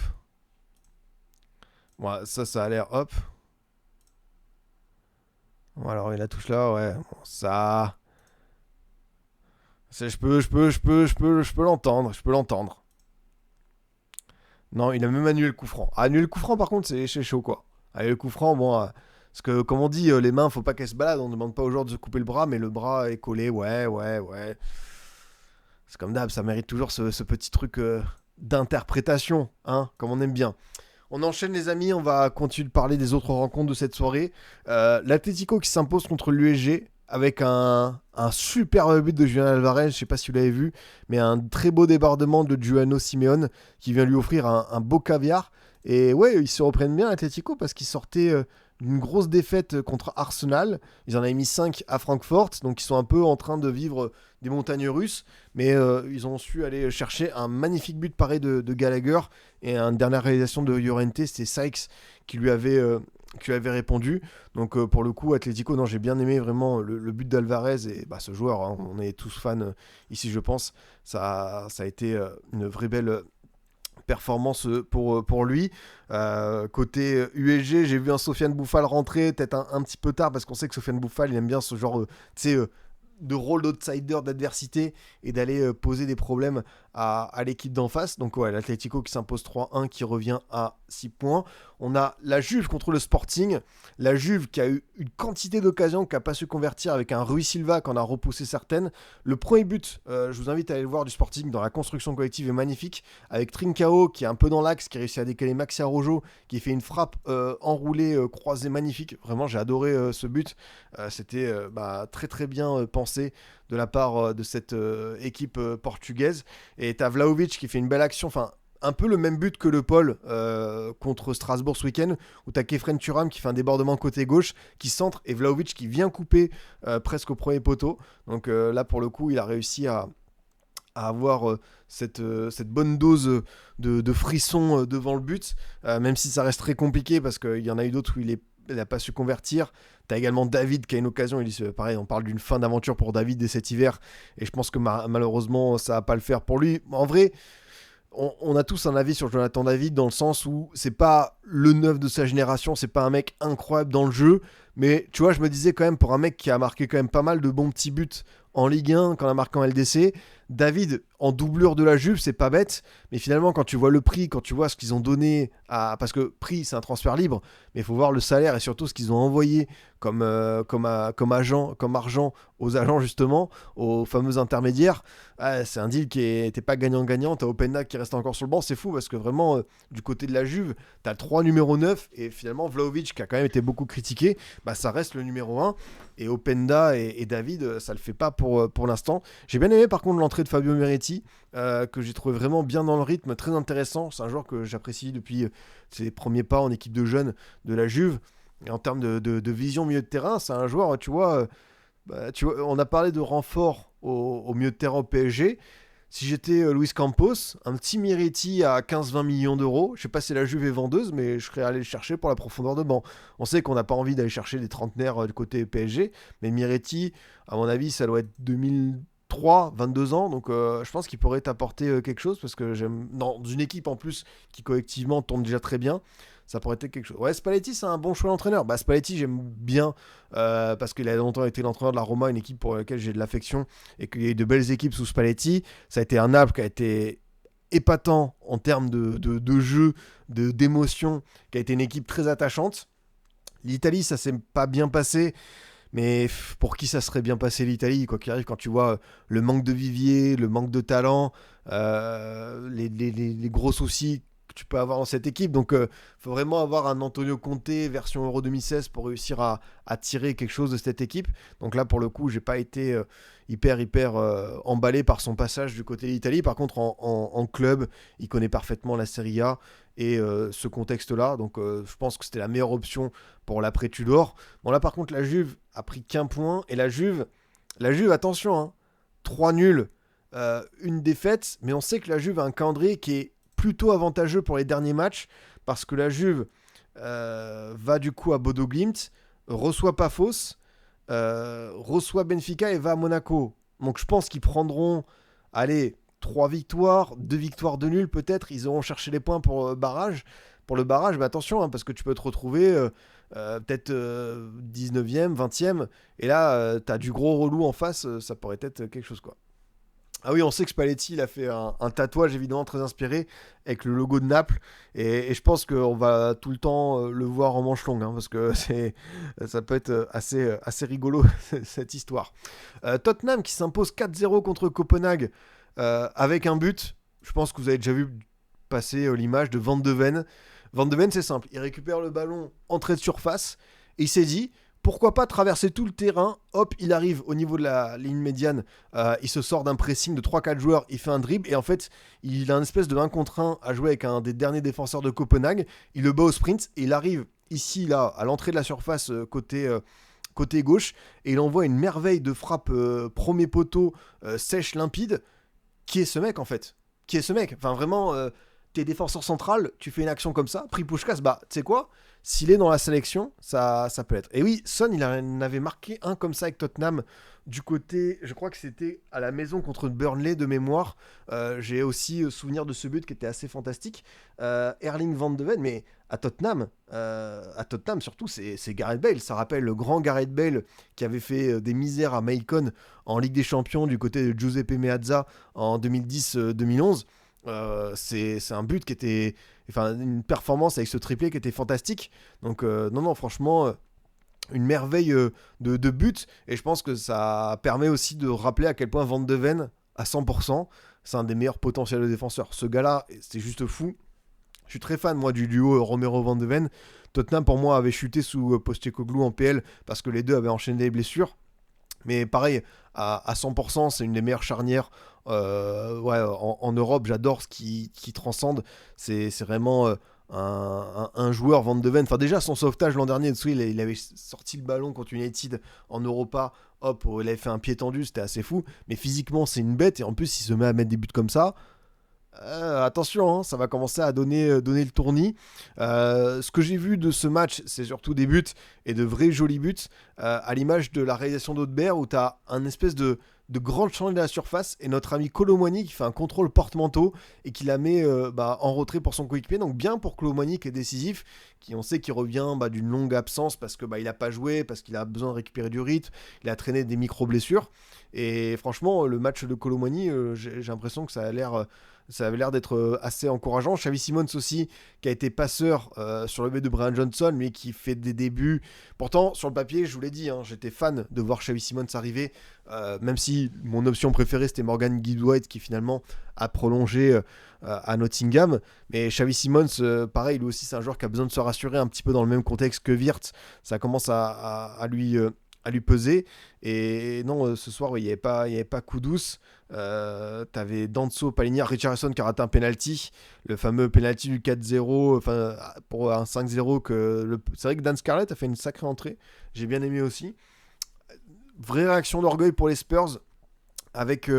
Bon, ça a l'air, hop. Bon, alors il la touche là, ouais. Bon, ça. Je peux l'entendre, je peux l'entendre. Non, il a même annulé le coup franc. Annuler le coup franc, par contre, c'est chaud, quoi. Annuler le coup franc, bon. Parce que, comme on dit, les mains, faut pas qu'elles se baladent. On ne demande pas aux joueurs de se couper le bras, mais le bras est collé, ouais. C'est comme d'hab, ça mérite toujours ce petit truc d'interprétation, hein, comme on aime bien. On enchaîne, les amis, on va continuer de parler des autres rencontres de cette soirée. L'Atlético qui s'impose contre l'USG avec un super but de Julian Alvarez, je sais pas si vous l'avez vu, mais un très beau débordement de Giuliano Simeone qui vient lui offrir un beau caviar. Et ouais, ils se reprennent bien, l'Atlético, parce qu'ils sortaient d'une grosse défaite contre Arsenal. Ils en avaient mis 5 à Francfort, donc ils sont un peu en train de vivre des montagnes russes, mais ils ont su aller chercher un magnifique but pareil de Gallagher, et une dernière réalisation de Llorente, c'était Sykes qui lui avait répondu. Donc pour le coup, Atlético, non, j'ai bien aimé vraiment le but d'Alvarez, et ce joueur, hein, on est tous fans ici, je pense. Ça a été une vraie belle performance pour lui. Côté USG, j'ai vu un Sofiane Bouffal rentrer, peut-être un petit peu tard, parce qu'on sait que Sofiane Bouffal, il aime bien ce genre de rôle d'outsider, d'adversité, et d'aller poser des problèmes à l'équipe d'en face. Donc ouais, l'Atlético qui s'impose 3-1, qui revient à 6 points. On a la Juve contre le Sporting. La Juve qui a eu une quantité d'occasions, qui n'a pas su convertir, avec un Rui Silva qui en a repoussé certaines. Le premier but, je vous invite à aller le voir, du Sporting dans la construction collective, est magnifique, avec Trincao qui est un peu dans l'axe, qui réussit à décaler Maxi Araujo, qui fait une frappe enroulée, croisée magnifique. Vraiment, j'ai adoré ce but. C'était très très bien pensé de la part de cette équipe portugaise. Et t'as Vlahovic qui fait une belle action, enfin un peu le même but que le Paul contre Strasbourg ce week-end, où t'as Kefren Turam qui fait un débordement côté gauche, qui centre, et Vlahovic qui vient couper presque au premier poteau. Donc là pour le coup il a réussi à avoir cette bonne dose de frisson devant le but, même si ça reste très compliqué parce qu'il y en a eu d'autres où il n'a pas su convertir. T'as également David qui a une occasion, pareil, on parle d'une fin d'aventure pour David dès cet hiver, et je pense que malheureusement ça va pas le faire pour lui. En vrai, on a tous un avis sur Jonathan David, dans le sens où c'est pas le neuf de sa génération, c'est pas un mec incroyable dans le jeu, mais tu vois, je me disais quand même, pour un mec qui a marqué quand même pas mal de bons petits buts en Ligue 1, quand on a marqué en LDC, David en doublure de la Juve, c'est pas bête, mais finalement quand tu vois le prix, quand tu vois ce qu'ils ont donné parce que prix c'est un transfert libre, mais il faut voir le salaire et surtout ce qu'ils ont envoyé comme argent aux agents, justement, aux fameux intermédiaires. C'est un deal qui n'était pas gagnant-gagnant. T'as Openda qui reste encore sur le banc, c'est fou parce que vraiment du côté de la Juve, t'as le 3 numéro 9, et finalement Vlahovic qui a quand même été beaucoup critiqué, ça reste le numéro 1, et Openda et David, ça le fait pas pour l'instant. J'ai bien aimé par contre l'entrée de Fabio Miretti, que j'ai trouvé vraiment bien dans le rythme, très intéressant. C'est un joueur que j'apprécie depuis ses premiers pas en équipe de jeunes de la Juve. Et en termes de vision milieu de terrain, c'est un joueur, tu vois, on a parlé de renfort au milieu de terrain au PSG. Si j'étais Luis Campos, un petit Miretti à 15-20 millions d'euros, je sais pas si la Juve est vendeuse, mais je serais allé le chercher pour la profondeur de banc. On sait qu'on n'a pas envie d'aller chercher des trentenaires du côté PSG, mais Miretti, à mon avis, ça doit être 2003, 22 ans, donc je pense qu'il pourrait t'apporter quelque chose, parce que j'aime, dans une équipe en plus qui collectivement tourne déjà très bien, ça pourrait être quelque chose. Ouais, Spalletti, c'est un bon choix d'entraîneur. Spalletti, j'aime bien parce qu'il a longtemps été l'entraîneur de la Roma, une équipe pour laquelle j'ai de l'affection, et qu'il y a eu de belles équipes sous Spalletti. Ça a été un Naples qui a été épatant en termes de jeu, d'émotion, qui a été une équipe très attachante. L'Italie, ça s'est pas bien passé. Mais pour qui ça serait bien passé l'Italie, quoi qu'il arrive, quand tu vois le manque de vivier, le manque de talent, les gros soucis que tu peux avoir dans cette équipe. Donc faut vraiment avoir un Antonio Conte version Euro 2016 pour réussir à tirer quelque chose de cette équipe. Donc là pour le coup j'ai pas été hyper emballé par son passage du côté de l'Italie. Par contre en club il connaît parfaitement la Serie A et ce contexte là. Donc je pense que c'était la meilleure option pour l'après Tudor. Bon là par contre la Juve a pris qu'un point, et la Juve attention, hein, 3 nuls, une défaite, mais on sait que la Juve a un calendrier qui est plutôt avantageux pour les derniers matchs, parce que la Juve va du coup à Bodo Glimt, reçoit Pafos, reçoit Benfica et va à Monaco. Donc je pense qu'ils prendront, allez, 3 victoires, 2 victoires de nul peut-être, ils auront cherché les points pour barrage. Pour le barrage, mais attention, hein, parce que tu peux te retrouver peut-être 19e, 20e, et là, t'as du gros relou en face, ça pourrait être quelque chose, quoi. Ah oui, on sait que Spalletti, il a fait un tatouage évidemment très inspiré avec le logo de Naples, et je pense qu'on va tout le temps le voir en manche longue, hein, parce que ça peut être assez rigolo cette histoire. Tottenham qui s'impose 4-0 contre Copenhague avec un but. Je pense que vous avez déjà vu passer l'image de Van de Ven. Van de Ven, c'est simple, il récupère le ballon entrée de surface, et il s'est dit pourquoi pas traverser tout le terrain. Hop, il arrive au niveau de la ligne médiane, il se sort d'un pressing de 3-4 joueurs, il fait un dribble, et en fait il a une espèce de 1 contre 1 à jouer avec un des derniers défenseurs de Copenhague. Il le bat au sprint, et il arrive ici là à l'entrée de la surface côté gauche, et il envoie une merveille de frappe premier poteau, sèche, limpide. Qui est ce mec en fait? Qui est ce mec? Enfin vraiment, t'es défenseur central, tu fais une action comme ça, Pripouchkas, bah, tu sais quoi, s'il est dans la sélection, ça peut être. Et oui, Son, il en avait marqué un comme ça avec Tottenham, du côté, je crois que c'était à la maison contre Burnley de mémoire. J'ai aussi souvenir de ce but qui était assez fantastique. Erling Van de Ven, mais à Tottenham surtout, c'est Gareth Bale. Ça rappelle le grand Gareth Bale qui avait fait des misères à Maicon en Ligue des Champions du côté de Giuseppe Meazza en 2010-2011. C'est un but qui était, enfin une performance avec ce triplé qui était fantastique. Donc non, franchement, une merveille de but. Et je pense que ça permet aussi de rappeler à quel point Van de Ven, à 100%, c'est un des meilleurs potentiels de défenseurs. Ce gars-là, c'est juste fou. Je suis très fan, moi, du duo Romero-Van de Ven. Tottenham, pour moi, avait chuté sous Postecoglou en PL parce que les deux avaient enchaîné des blessures. Mais pareil, à 100%, c'est une des meilleures charnières en Europe. J'adore ce qui transcende. C'est vraiment un joueur Van de Ven. Enfin, déjà, son sauvetage l'an dernier, il avait sorti le ballon contre United en Europa. Hop, il avait fait un pied tendu, c'était assez fou. Mais physiquement, c'est une bête. Et en plus, il se met à mettre des buts comme ça. Attention, hein, ça va commencer à donner le tournis. Ce que j'ai vu de ce match, c'est surtout des buts et de vrais jolis buts, à l'image de la réalisation d'Audebert où tu as un espèce de grande change de la surface et notre ami Kolo Muani qui fait un contrôle porte-manteau et qui la met en retrait pour son coéquipier. Donc bien pour Kolo Muani qui est décisif, qui on sait qu'il revient d'une longue absence parce que il n'a pas joué, parce qu'il a besoin de récupérer du rythme, il a traîné des micro-blessures. Et franchement, le match de Kolo Muani, j'ai l'impression que ça avait l'air d'être assez encourageant. Xavi Simons aussi, qui a été passeur sur le but de Brian Johnson, mais qui fait des débuts. Pourtant, sur le papier, je vous l'ai dit, hein, j'étais fan de voir Xavi Simons arriver, même si mon option préférée, c'était Morgan Gibbs-White, qui finalement a prolongé à Nottingham. Mais Xavi Simons, pareil, lui aussi, c'est un joueur qui a besoin de se rassurer un petit peu dans le même contexte que Wirtz. Ça commence à lui peser. Et non, ce soir, il n'y avait pas coup douce. T'avais Danso, Paligna, Richarlison qui a raté un penalty, le fameux penalty du 4-0, enfin pour un 5-0 c'est vrai que Dan Scarlett a fait une sacrée entrée, j'ai bien aimé aussi. Vraie réaction d'orgueil pour les Spurs avec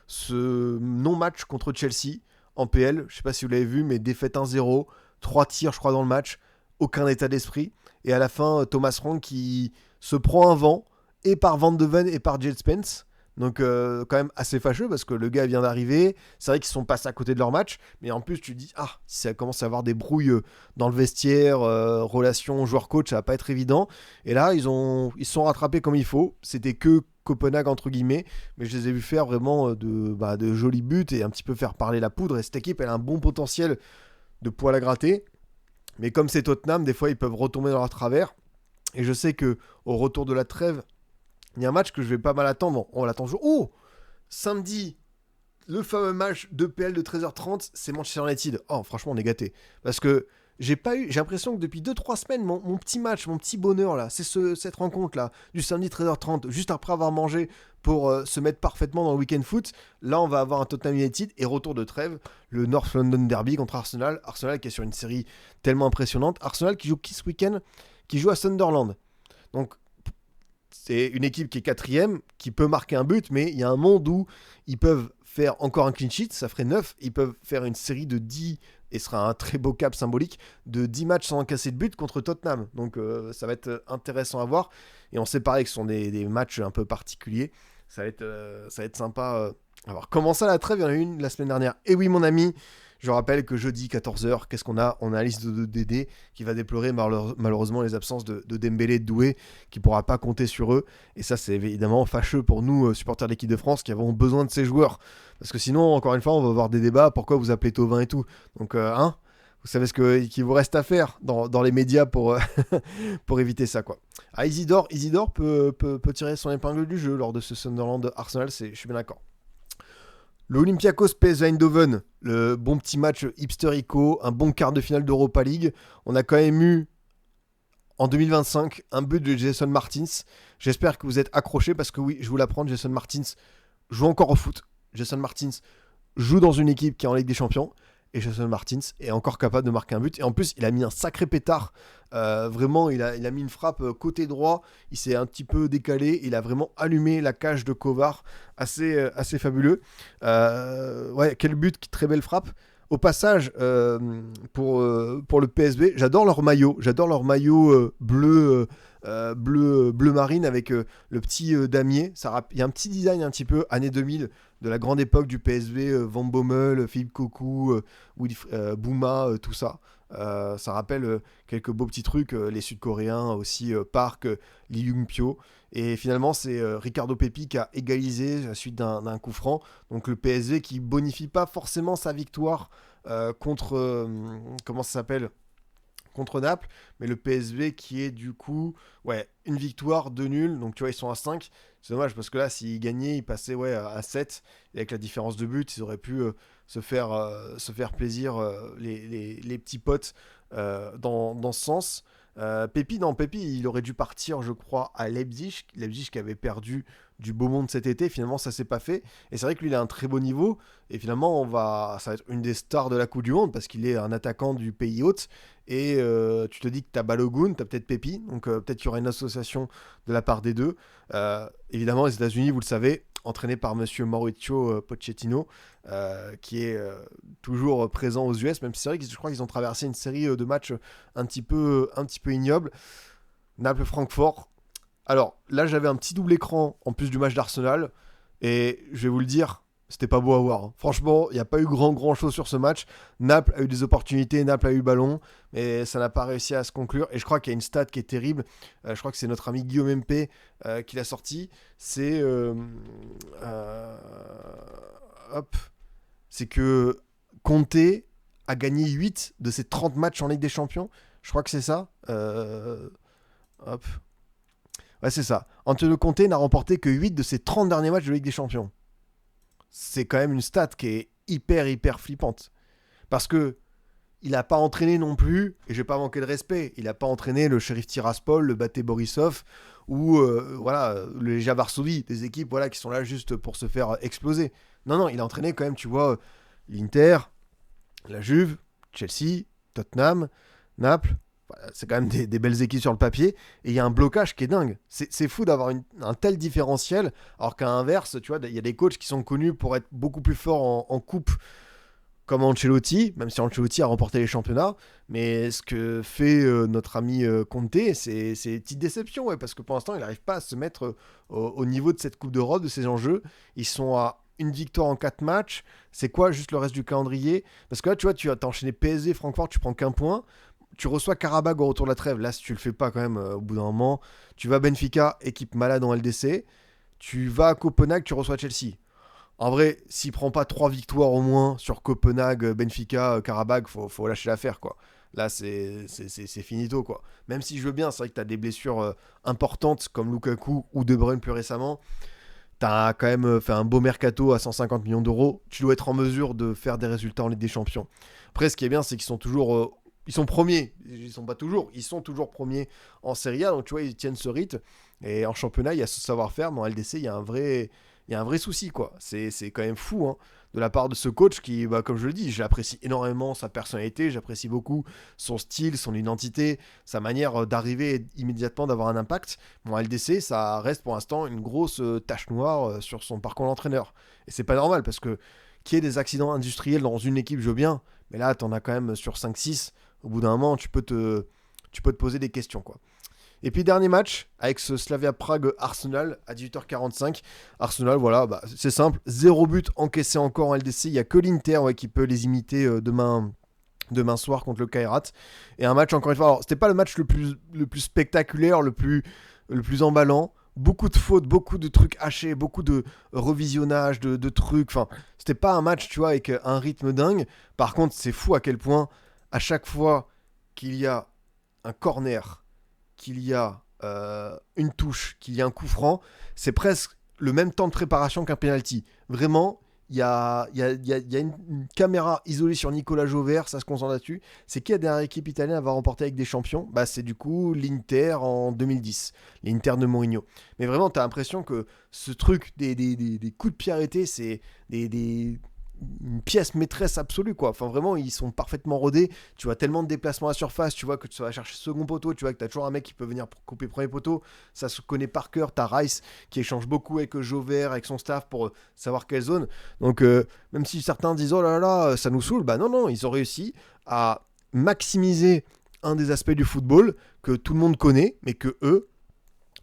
ce non-match contre Chelsea en PL, je sais pas si vous l'avez vu, mais défaite 1-0, 3 tirs je crois dans le match, aucun état d'esprit, et à la fin Thomas Frank qui se prend un vent et par Van de Ven et par Jed Spence. Donc quand même assez fâcheux parce que le gars vient d'arriver. C'est vrai qu'ils sont passés à côté de leur match. Mais en plus tu te dis, si ça commence à avoir des brouilles dans le vestiaire, relation joueur-coach, ça va pas être évident. Et là ils se sont rattrapés comme il faut. C'était que Copenhague entre guillemets. Mais je les ai vus faire vraiment de jolis buts et un petit peu faire parler la poudre. Et cette équipe elle a un bon potentiel de poil à gratter. Mais comme c'est Tottenham, des fois ils peuvent retomber dans leur travers. Et je sais que au retour de la trêve, il y a un match que je vais pas mal attendre. On l'attend toujours. Oh, samedi, le fameux match de PL de 13h30, c'est Manchester United. Oh, franchement, on est gâtés. Parce que j'ai l'impression que depuis 2-3 semaines, mon petit match, mon petit bonheur, là, c'est cette rencontre-là, du samedi 13h30, juste après avoir mangé pour se mettre parfaitement dans le week-end foot. Là, on va avoir un Tottenham United et retour de trêve, le North London Derby contre Arsenal. Arsenal qui est sur une série tellement impressionnante. Arsenal qui joue qui ce week-end? Qui joue à Sunderland. Donc, c'est une équipe qui est quatrième, qui peut marquer un but, mais il y a un monde où ils peuvent faire encore un clean sheet, ça ferait 9, ils peuvent faire une série de 10, et ce sera un très beau cap symbolique, de 10 matchs sans encaisser de but contre Tottenham. Donc ça va être intéressant à voir, et on sait pareil que ce sont des matchs un peu particuliers, ça va être sympa à voir. Comment ça la trêve? Il y en a une la semaine dernière. Et oui mon ami, je rappelle que jeudi 14h, qu'est-ce qu'on a? On a Alice de Dédé qui va déplorer malheureusement les absences de Dembélé et de Doué, qui ne pourra pas compter sur eux. Et ça, c'est évidemment fâcheux pour nous, supporters de l'équipe de France, qui avons besoin de ces joueurs. Parce que sinon, encore une fois, on va avoir des débats. Pourquoi vous appelez Thauvin et tout? Donc, vous savez qu'il vous reste à faire dans les médias pour, pour éviter ça, quoi. Isidore peut tirer son épingle du jeu lors de ce Sunderland Arsenal, je suis bien d'accord. Le Olympiakos PSV Eindhoven, le bon petit match hipsterico, un bon quart de finale d'Europa League. On a quand même eu, en 2025, un but de Jason Martins. J'espère que vous êtes accrochés parce que oui, je vous l'apprends, Jason Martins joue encore au foot. Jason Martins joue dans une équipe qui est en Ligue des Champions. Et Jason Martins est encore capable de marquer un but. Et en plus, il a mis un sacré pétard. Vraiment, il a mis une frappe côté droit. Il s'est un petit peu décalé. Il a vraiment allumé la cage de Kovar. Assez fabuleux. Quel but, très belle frappe. Au passage, pour le PSV, j'adore leur maillot bleu marine avec le petit damier. Il y a un petit design un petit peu années 2000 de la grande époque du PSV, Van Bommel, Philippe Cocu, Bouma, tout ça. Ça rappelle quelques beaux petits trucs, les Sud-Coréens aussi, Park, Lee Young-pyo. Et finalement, c'est Ricardo Pepi qui a égalisé à la suite d'un coup franc. Donc le PSV qui bonifie pas forcément sa victoire contre... comment ça s'appelle, contre Naples, mais le PSV qui est du coup, ouais, une victoire, deux nuls, donc tu vois, ils sont à 5. C'est dommage parce que là, s'ils gagnaient, ils passaient ouais, à 7. Et avec la différence de but, ils auraient pu se faire plaisir, les petits potes, dans ce sens. Pépi, non, Pépi, il aurait dû partir, je crois, à Leipzig. Leipzig qui avait perdu du beau monde cet été. Finalement, ça s'est pas fait. Et c'est vrai que lui, il a un très beau niveau. Et finalement, ça va être une des stars de la Coupe du Monde parce qu'il est un attaquant du pays hôte. Et tu te dis que tu as Balogun, tu as peut-être Pépi. Donc peut-être qu'il y aura une association de la part des deux. Évidemment, les États-Unis, vous le savez, entraîné par monsieur Mauricio Pochettino, qui est toujours présent aux US, même si c'est vrai que je crois qu'ils ont traversé une série de matchs un petit peu ignobles. Naples-Francfort. Alors là, j'avais un petit double écran en plus du match d'Arsenal, et je vais vous le dire, c'était pas beau à voir, hein. Franchement, il n'y a pas eu grand chose sur ce match. Naples a eu des opportunités, Naples a eu le ballon, mais ça n'a pas réussi à se conclure. Et je crois qu'il y a une stat qui est terrible. Je crois que c'est notre ami Guillaume MP qui l'a sorti. C'est hop, c'est que Conte a gagné 8 de ses 30 matchs en Ligue des Champions. Je crois que c'est ça. Hop. Ouais, c'est ça. Antonio Conte n'a remporté que 8 de ses 30 derniers matchs de Ligue des Champions. C'est quand même une stat qui est hyper flippante. Parce que il n'a pas entraîné non plus, et je vais pas manquer de respect, il n'a pas entraîné le Sheriff Tiraspol, le Bate Borisov, ou voilà, le Legia Varsovie, des équipes voilà, qui sont là juste pour se faire exploser. Non, il a entraîné quand même, tu vois, l'Inter, la Juve, Chelsea, Tottenham, Naples. Voilà, c'est quand même des belles équipes sur le papier. Et il y a un blocage qui est dingue. C'est fou d'avoir un tel différentiel. Alors qu'à l'inverse, tu vois, il y a des coachs qui sont connus pour être beaucoup plus forts en coupe, comme Ancelotti, même si Ancelotti a remporté les championnats. Mais ce que fait notre ami Conte, c'est une petite déception. Ouais, parce que pour l'instant, il n'arrive pas à se mettre au niveau de cette Coupe d'Europe, de ces enjeux. Ils sont à une victoire en 4 matchs. C'est quoi juste le reste du calendrier? Parce que là, tu vois, tu as enchaîné PSG, Francfort, tu prends qu'un point. Tu reçois Karabakh au retour de la trêve. Là, si tu le fais pas quand même, au bout d'un moment, tu vas à Benfica, équipe malade en LDC. Tu vas à Copenhague, tu reçois Chelsea. En vrai, s'il prend pas 3 victoires au moins sur Copenhague, Benfica, Karabakh, faut lâcher l'affaire, quoi. Là, c'est finito, quoi. Même si je veux bien, c'est vrai que tu as des blessures importantes comme Lukaku ou De Bruyne plus récemment. Tu as quand même fait un beau mercato à 150 millions d'euros. Tu dois être en mesure de faire des résultats en Ligue des Champions. Après, ce qui est bien, c'est qu'ils sont toujours ils sont premiers. Ils sont pas toujours. Ils sont toujours premiers en Serie A. Donc, tu vois, ils tiennent ce rythme. Et en championnat, il y a ce savoir-faire. Mais en LDC, il y a un vrai souci, quoi. C'est quand même fou, hein, de la part de ce coach qui, bah, comme je le dis, j'apprécie énormément sa personnalité. J'apprécie beaucoup son style, son identité, sa manière d'arriver et immédiatement d'avoir un impact. Bon, en LDC, ça reste pour l'instant une grosse tache noire sur son parcours d'entraîneur. Et c'est pas normal parce que qu'il y ait des accidents industriels dans une équipe, je veux bien. Mais là, t'en as quand même sur 5-6. Au bout d'un moment, tu peux te poser des questions, quoi. Et puis dernier match avec ce Slavia Prague Arsenal à 18h45. Arsenal, voilà, bah, c'est simple, 0 but encaissé encore en LDC. Il n'y a que l'Inter ouais, qui peut les imiter demain soir contre le Kairat. Et un match encore une fois, alors c'était pas le match le plus spectaculaire, le plus emballant. Beaucoup de fautes, beaucoup de trucs hachés, beaucoup de revisionnage, de trucs. Enfin, c'était pas un match, tu vois, avec un rythme dingue. Par contre, c'est fou à quel point, à chaque fois qu'il y a un corner, qu'il y a une touche, qu'il y a un coup franc, c'est presque le même temps de préparation qu'un penalty. Vraiment, il y a une caméra isolée sur Nicolas Jauvert, ça se concentre là-dessus. C'est qui la dernière équipe italienne à avoir remporté avec des champions? Bah, c'est du coup l'Inter en 2010, l'Inter de Mourinho. Mais vraiment, t'as l'impression que ce truc des coups de pied arrêtés, c'est des une pièce maîtresse absolue, quoi. Enfin, vraiment, ils sont parfaitement rodés. Tu vois tellement de déplacements à surface, tu vois que tu vas chercher second poteau, tu vois que tu as toujours un mec qui peut venir pour couper premier poteau. Ça se connaît par cœur. Tu as Rice qui échange beaucoup avec Jover, avec son staff pour savoir quelle zone. Donc, même si certains disent oh là là, ça nous saoule, bah non, non, ils ont réussi à maximiser un des aspects du football que tout le monde connaît, mais que eux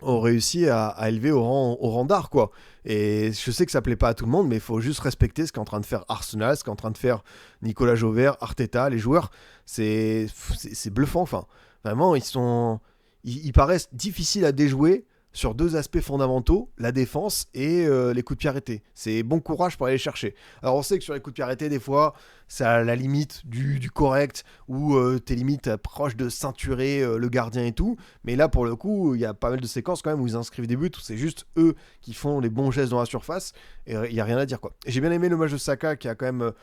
ont réussi à élever au rang d'art, quoi. Et je sais que ça plaît pas à tout le monde, mais il faut juste respecter ce qu'est en train de faire Arsenal, ce qu'est en train de faire Nicolas Jover, Arteta, les joueurs. C'est bluffant, enfin. Vraiment, ils paraissent difficiles à déjouer sur deux aspects fondamentaux, la défense et les coups de pied arrêtés. C'est bon courage pour aller les chercher. Alors on sait que sur les coups de pied arrêtés, des fois, c'est à la limite du correct, où t'es limite proche de ceinturer le gardien et tout. Mais là, pour le coup, il y a pas mal de séquences quand même où ils inscrivent des buts, où c'est juste eux qui font les bons gestes dans la surface, et il n'y a rien à dire, quoi. Et j'ai bien aimé le match de Saka, qui a quand même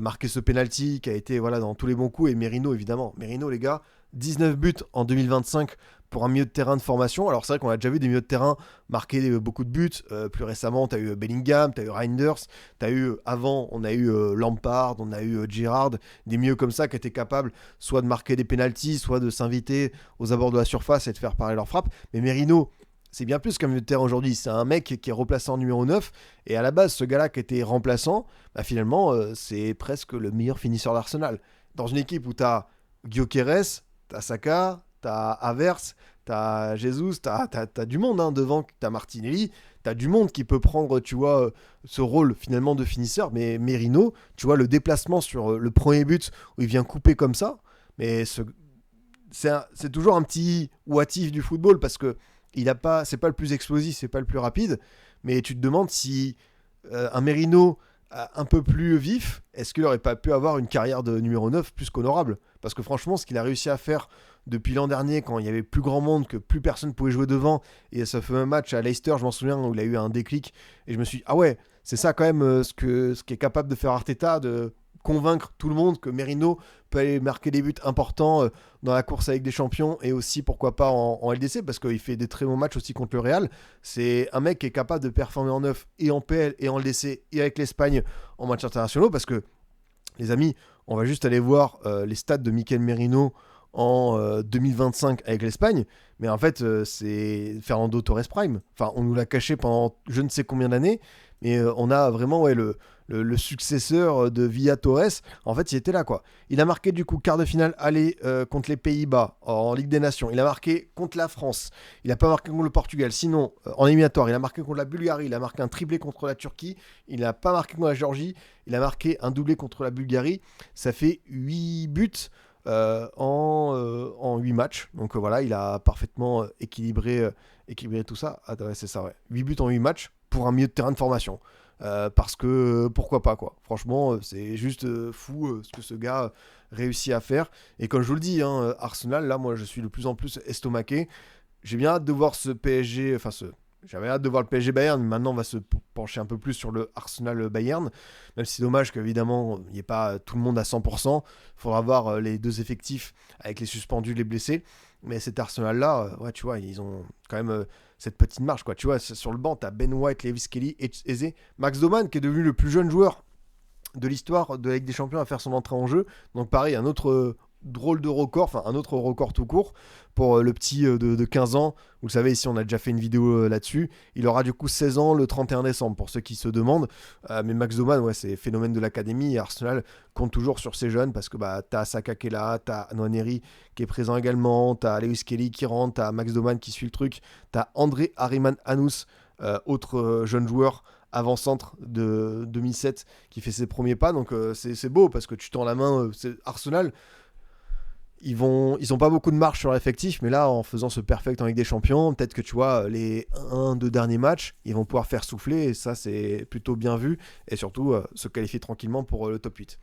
marqué ce penalty, qui a été voilà, dans tous les bons coups, et Merino, évidemment. Merino, les gars, 19 buts en 2025 pour un milieu de terrain de formation. Alors c'est vrai qu'on a déjà vu des milieux de terrain marquer beaucoup de buts. Plus récemment, tu as eu Bellingham, tu as eu Reinders, avant, on a eu Lampard, on a eu Gerrard, des milieux comme ça qui étaient capables soit de marquer des pénaltys, soit de s'inviter aux abords de la surface et de faire parler leur frappe. Mais Merino, c'est bien plus qu'un milieu de terrain aujourd'hui. C'est un mec qui est remplaçant en numéro 9. Et à la base, ce gars-là qui était remplaçant, bah finalement, c'est presque le meilleur finisseur d'Arsenal. Dans une équipe où tu as Gyökeres, t'as Saka, t'as Havertz, t'as Jesus, t'as du monde hein, devant, t'as Martinelli, t'as du monde qui peut prendre, tu vois, ce rôle finalement de finisseur. Mais Merino, tu vois, le déplacement sur le premier but où il vient couper comme ça, mais c'est toujours un petit ouatif du football parce que c'est pas le plus explosif, c'est pas le plus rapide, mais tu te demandes si un Merino un peu plus vif, est-ce qu'il aurait pas pu avoir une carrière de numéro 9 plus qu'honorable? Parce que franchement, ce qu'il a réussi à faire depuis l'an dernier, quand il y avait plus grand monde, que plus personne pouvait jouer devant, et ça fait un match à Leicester, je m'en souviens, où il a eu un déclic, et je me suis dit, ah ouais, c'est ça quand même ce qu'est capable de faire Arteta, de convaincre tout le monde que Merino peut aller marquer des buts importants dans la course avec des champions et aussi pourquoi pas en LDC parce qu'il fait des très bons matchs aussi contre le Real. C'est un mec qui est capable de performer en neuf et en PL et en LDC et avec l'Espagne en matchs internationaux parce que les amis, on va juste aller voir les stats de Mikel Merino en 2025 avec l'Espagne, mais en fait c'est Fernando Torres Prime. Enfin, on nous l'a caché pendant je ne sais combien d'années, mais on a vraiment le successeur de Villa Torres. En fait, il était là, quoi. Il a marqué du coup quart de finale aller contre les Pays-Bas en Ligue des Nations. Il a marqué contre la France. Il n'a pas marqué contre le Portugal. Sinon, en éliminatoire, il a marqué contre la Bulgarie. Il a marqué un triplé contre la Turquie. Il n'a pas marqué contre la Géorgie. Il a marqué un doublé contre la Bulgarie. Ça fait 8 buts en 8 matchs. Donc voilà, il a parfaitement équilibré tout ça. Ah ouais, c'est ça, ouais. 8 buts en 8 matchs pour un milieu de terrain de formation. Parce que pourquoi pas, quoi. Franchement, c'est juste fou ce que ce gars réussit à faire. Et comme je vous le dis, hein, Arsenal, là, moi, je suis de plus en plus estomaqué. J'ai bien hâte de voir ce PSG, j'avais hâte de voir le PSG Bayern, mais maintenant on va se pencher un peu plus sur le Arsenal Bayern, même si c'est dommage qu'évidemment il n'y ait pas tout le monde à 100%, il faudra voir les deux effectifs avec les suspendus, les blessés, mais cet Arsenal-là, ouais, tu vois, ils ont quand même cette petite marge, quoi. Tu vois, sur le banc, tu as Ben White, Lewis Kelly, Eze, Max Doman qui est devenu le plus jeune joueur de l'histoire de la Ligue des Champions à faire son entrée en jeu, donc pareil, un autre drôle de record, enfin un autre record tout court pour le petit de 15 ans. Vous le savez, ici on a déjà fait une vidéo là-dessus. Il aura du coup 16 ans le 31 décembre pour ceux qui se demandent. Mais Max Doman, ouais, c'est phénomène de l'académie et Arsenal compte toujours sur ces jeunes parce que bah, t'as Saka qui est là, t'as Nwaneri qui est présent également, t'as Lewis Kelly qui rentre, t'as Max Doman qui suit le truc, t'as André Harriman Hanous, autre jeune joueur avant-centre de 2007 qui fait ses premiers pas. Donc c'est beau parce que tu tends la main, c'est Arsenal. Ils ont pas beaucoup de marge sur l'effectif, mais là, en faisant ce perfect en Ligue des Champions, peut-être que tu vois, les 1-2 derniers matchs, ils vont pouvoir faire souffler, et ça, c'est plutôt bien vu, et surtout se qualifier tranquillement pour le top 8.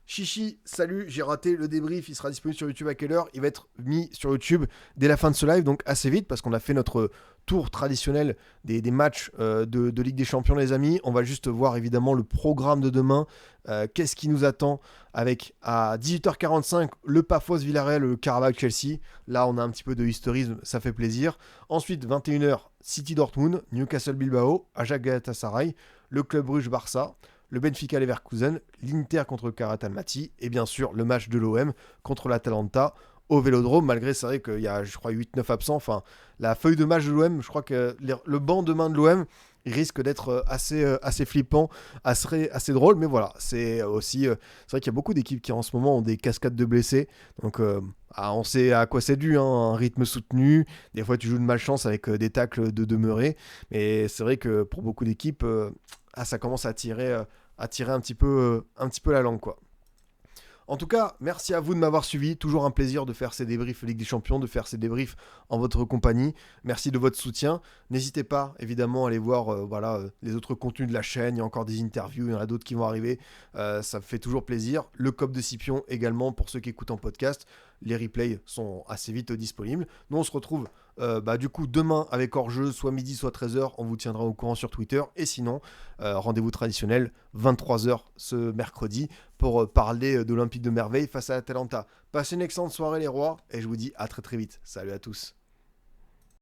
Chichi, salut, j'ai raté le débrief, il sera disponible sur YouTube à quelle heure? Il va être mis sur YouTube dès la fin de ce live, donc assez vite, parce qu'on a fait notre tour traditionnel des matchs de Ligue des Champions, les amis. On va juste voir évidemment le programme de demain, qu'est-ce qui nous attend, avec à 18h45 le Pafos Villarreal, le Carabao Chelsea. Là, on a un petit peu de historisme, ça fait plaisir. Ensuite, 21h, City Dortmund, Newcastle Bilbao, Ajax Galatasaray, le Club Bruges Barça. le Benfica Leverkusen, l'Inter contre Karat Almaty et bien sûr le match de l'OM contre l'Atalanta au Vélodrome, malgré c'est vrai qu'il y a je crois 8-9 absents, enfin la feuille de match de l'OM, je crois que le banc de main de l'OM il risque d'être assez flippant, assez drôle, mais voilà, c'est aussi c'est vrai qu'il y a beaucoup d'équipes qui en ce moment ont des cascades de blessés, donc on sait à quoi c'est dû, hein, un rythme soutenu, des fois tu joues de malchance avec des tacles de demeurer, mais c'est vrai que pour beaucoup d'équipes, ça commence à tirer un petit peu la langue, quoi. En tout cas, merci à vous de m'avoir suivi. Toujours un plaisir de faire ces débriefs Ligue des Champions, de faire ces débriefs en votre compagnie. Merci de votre soutien. N'hésitez pas, évidemment, à aller voir les autres contenus de la chaîne. Il y a encore des interviews, il y en a d'autres qui vont arriver. Ça me fait toujours plaisir. Le COP de Scipion également, pour ceux qui écoutent en podcast. Les replays sont assez vite disponibles. Nous, on se retrouve du coup demain avec hors-jeu, soit midi, soit 13h. On vous tiendra au courant sur Twitter. Et sinon, rendez-vous traditionnel, 23h ce mercredi, pour parler d'Olympique de Merveille face à Atalanta. Passez une excellente soirée les rois, et je vous dis à très très vite. Salut à tous.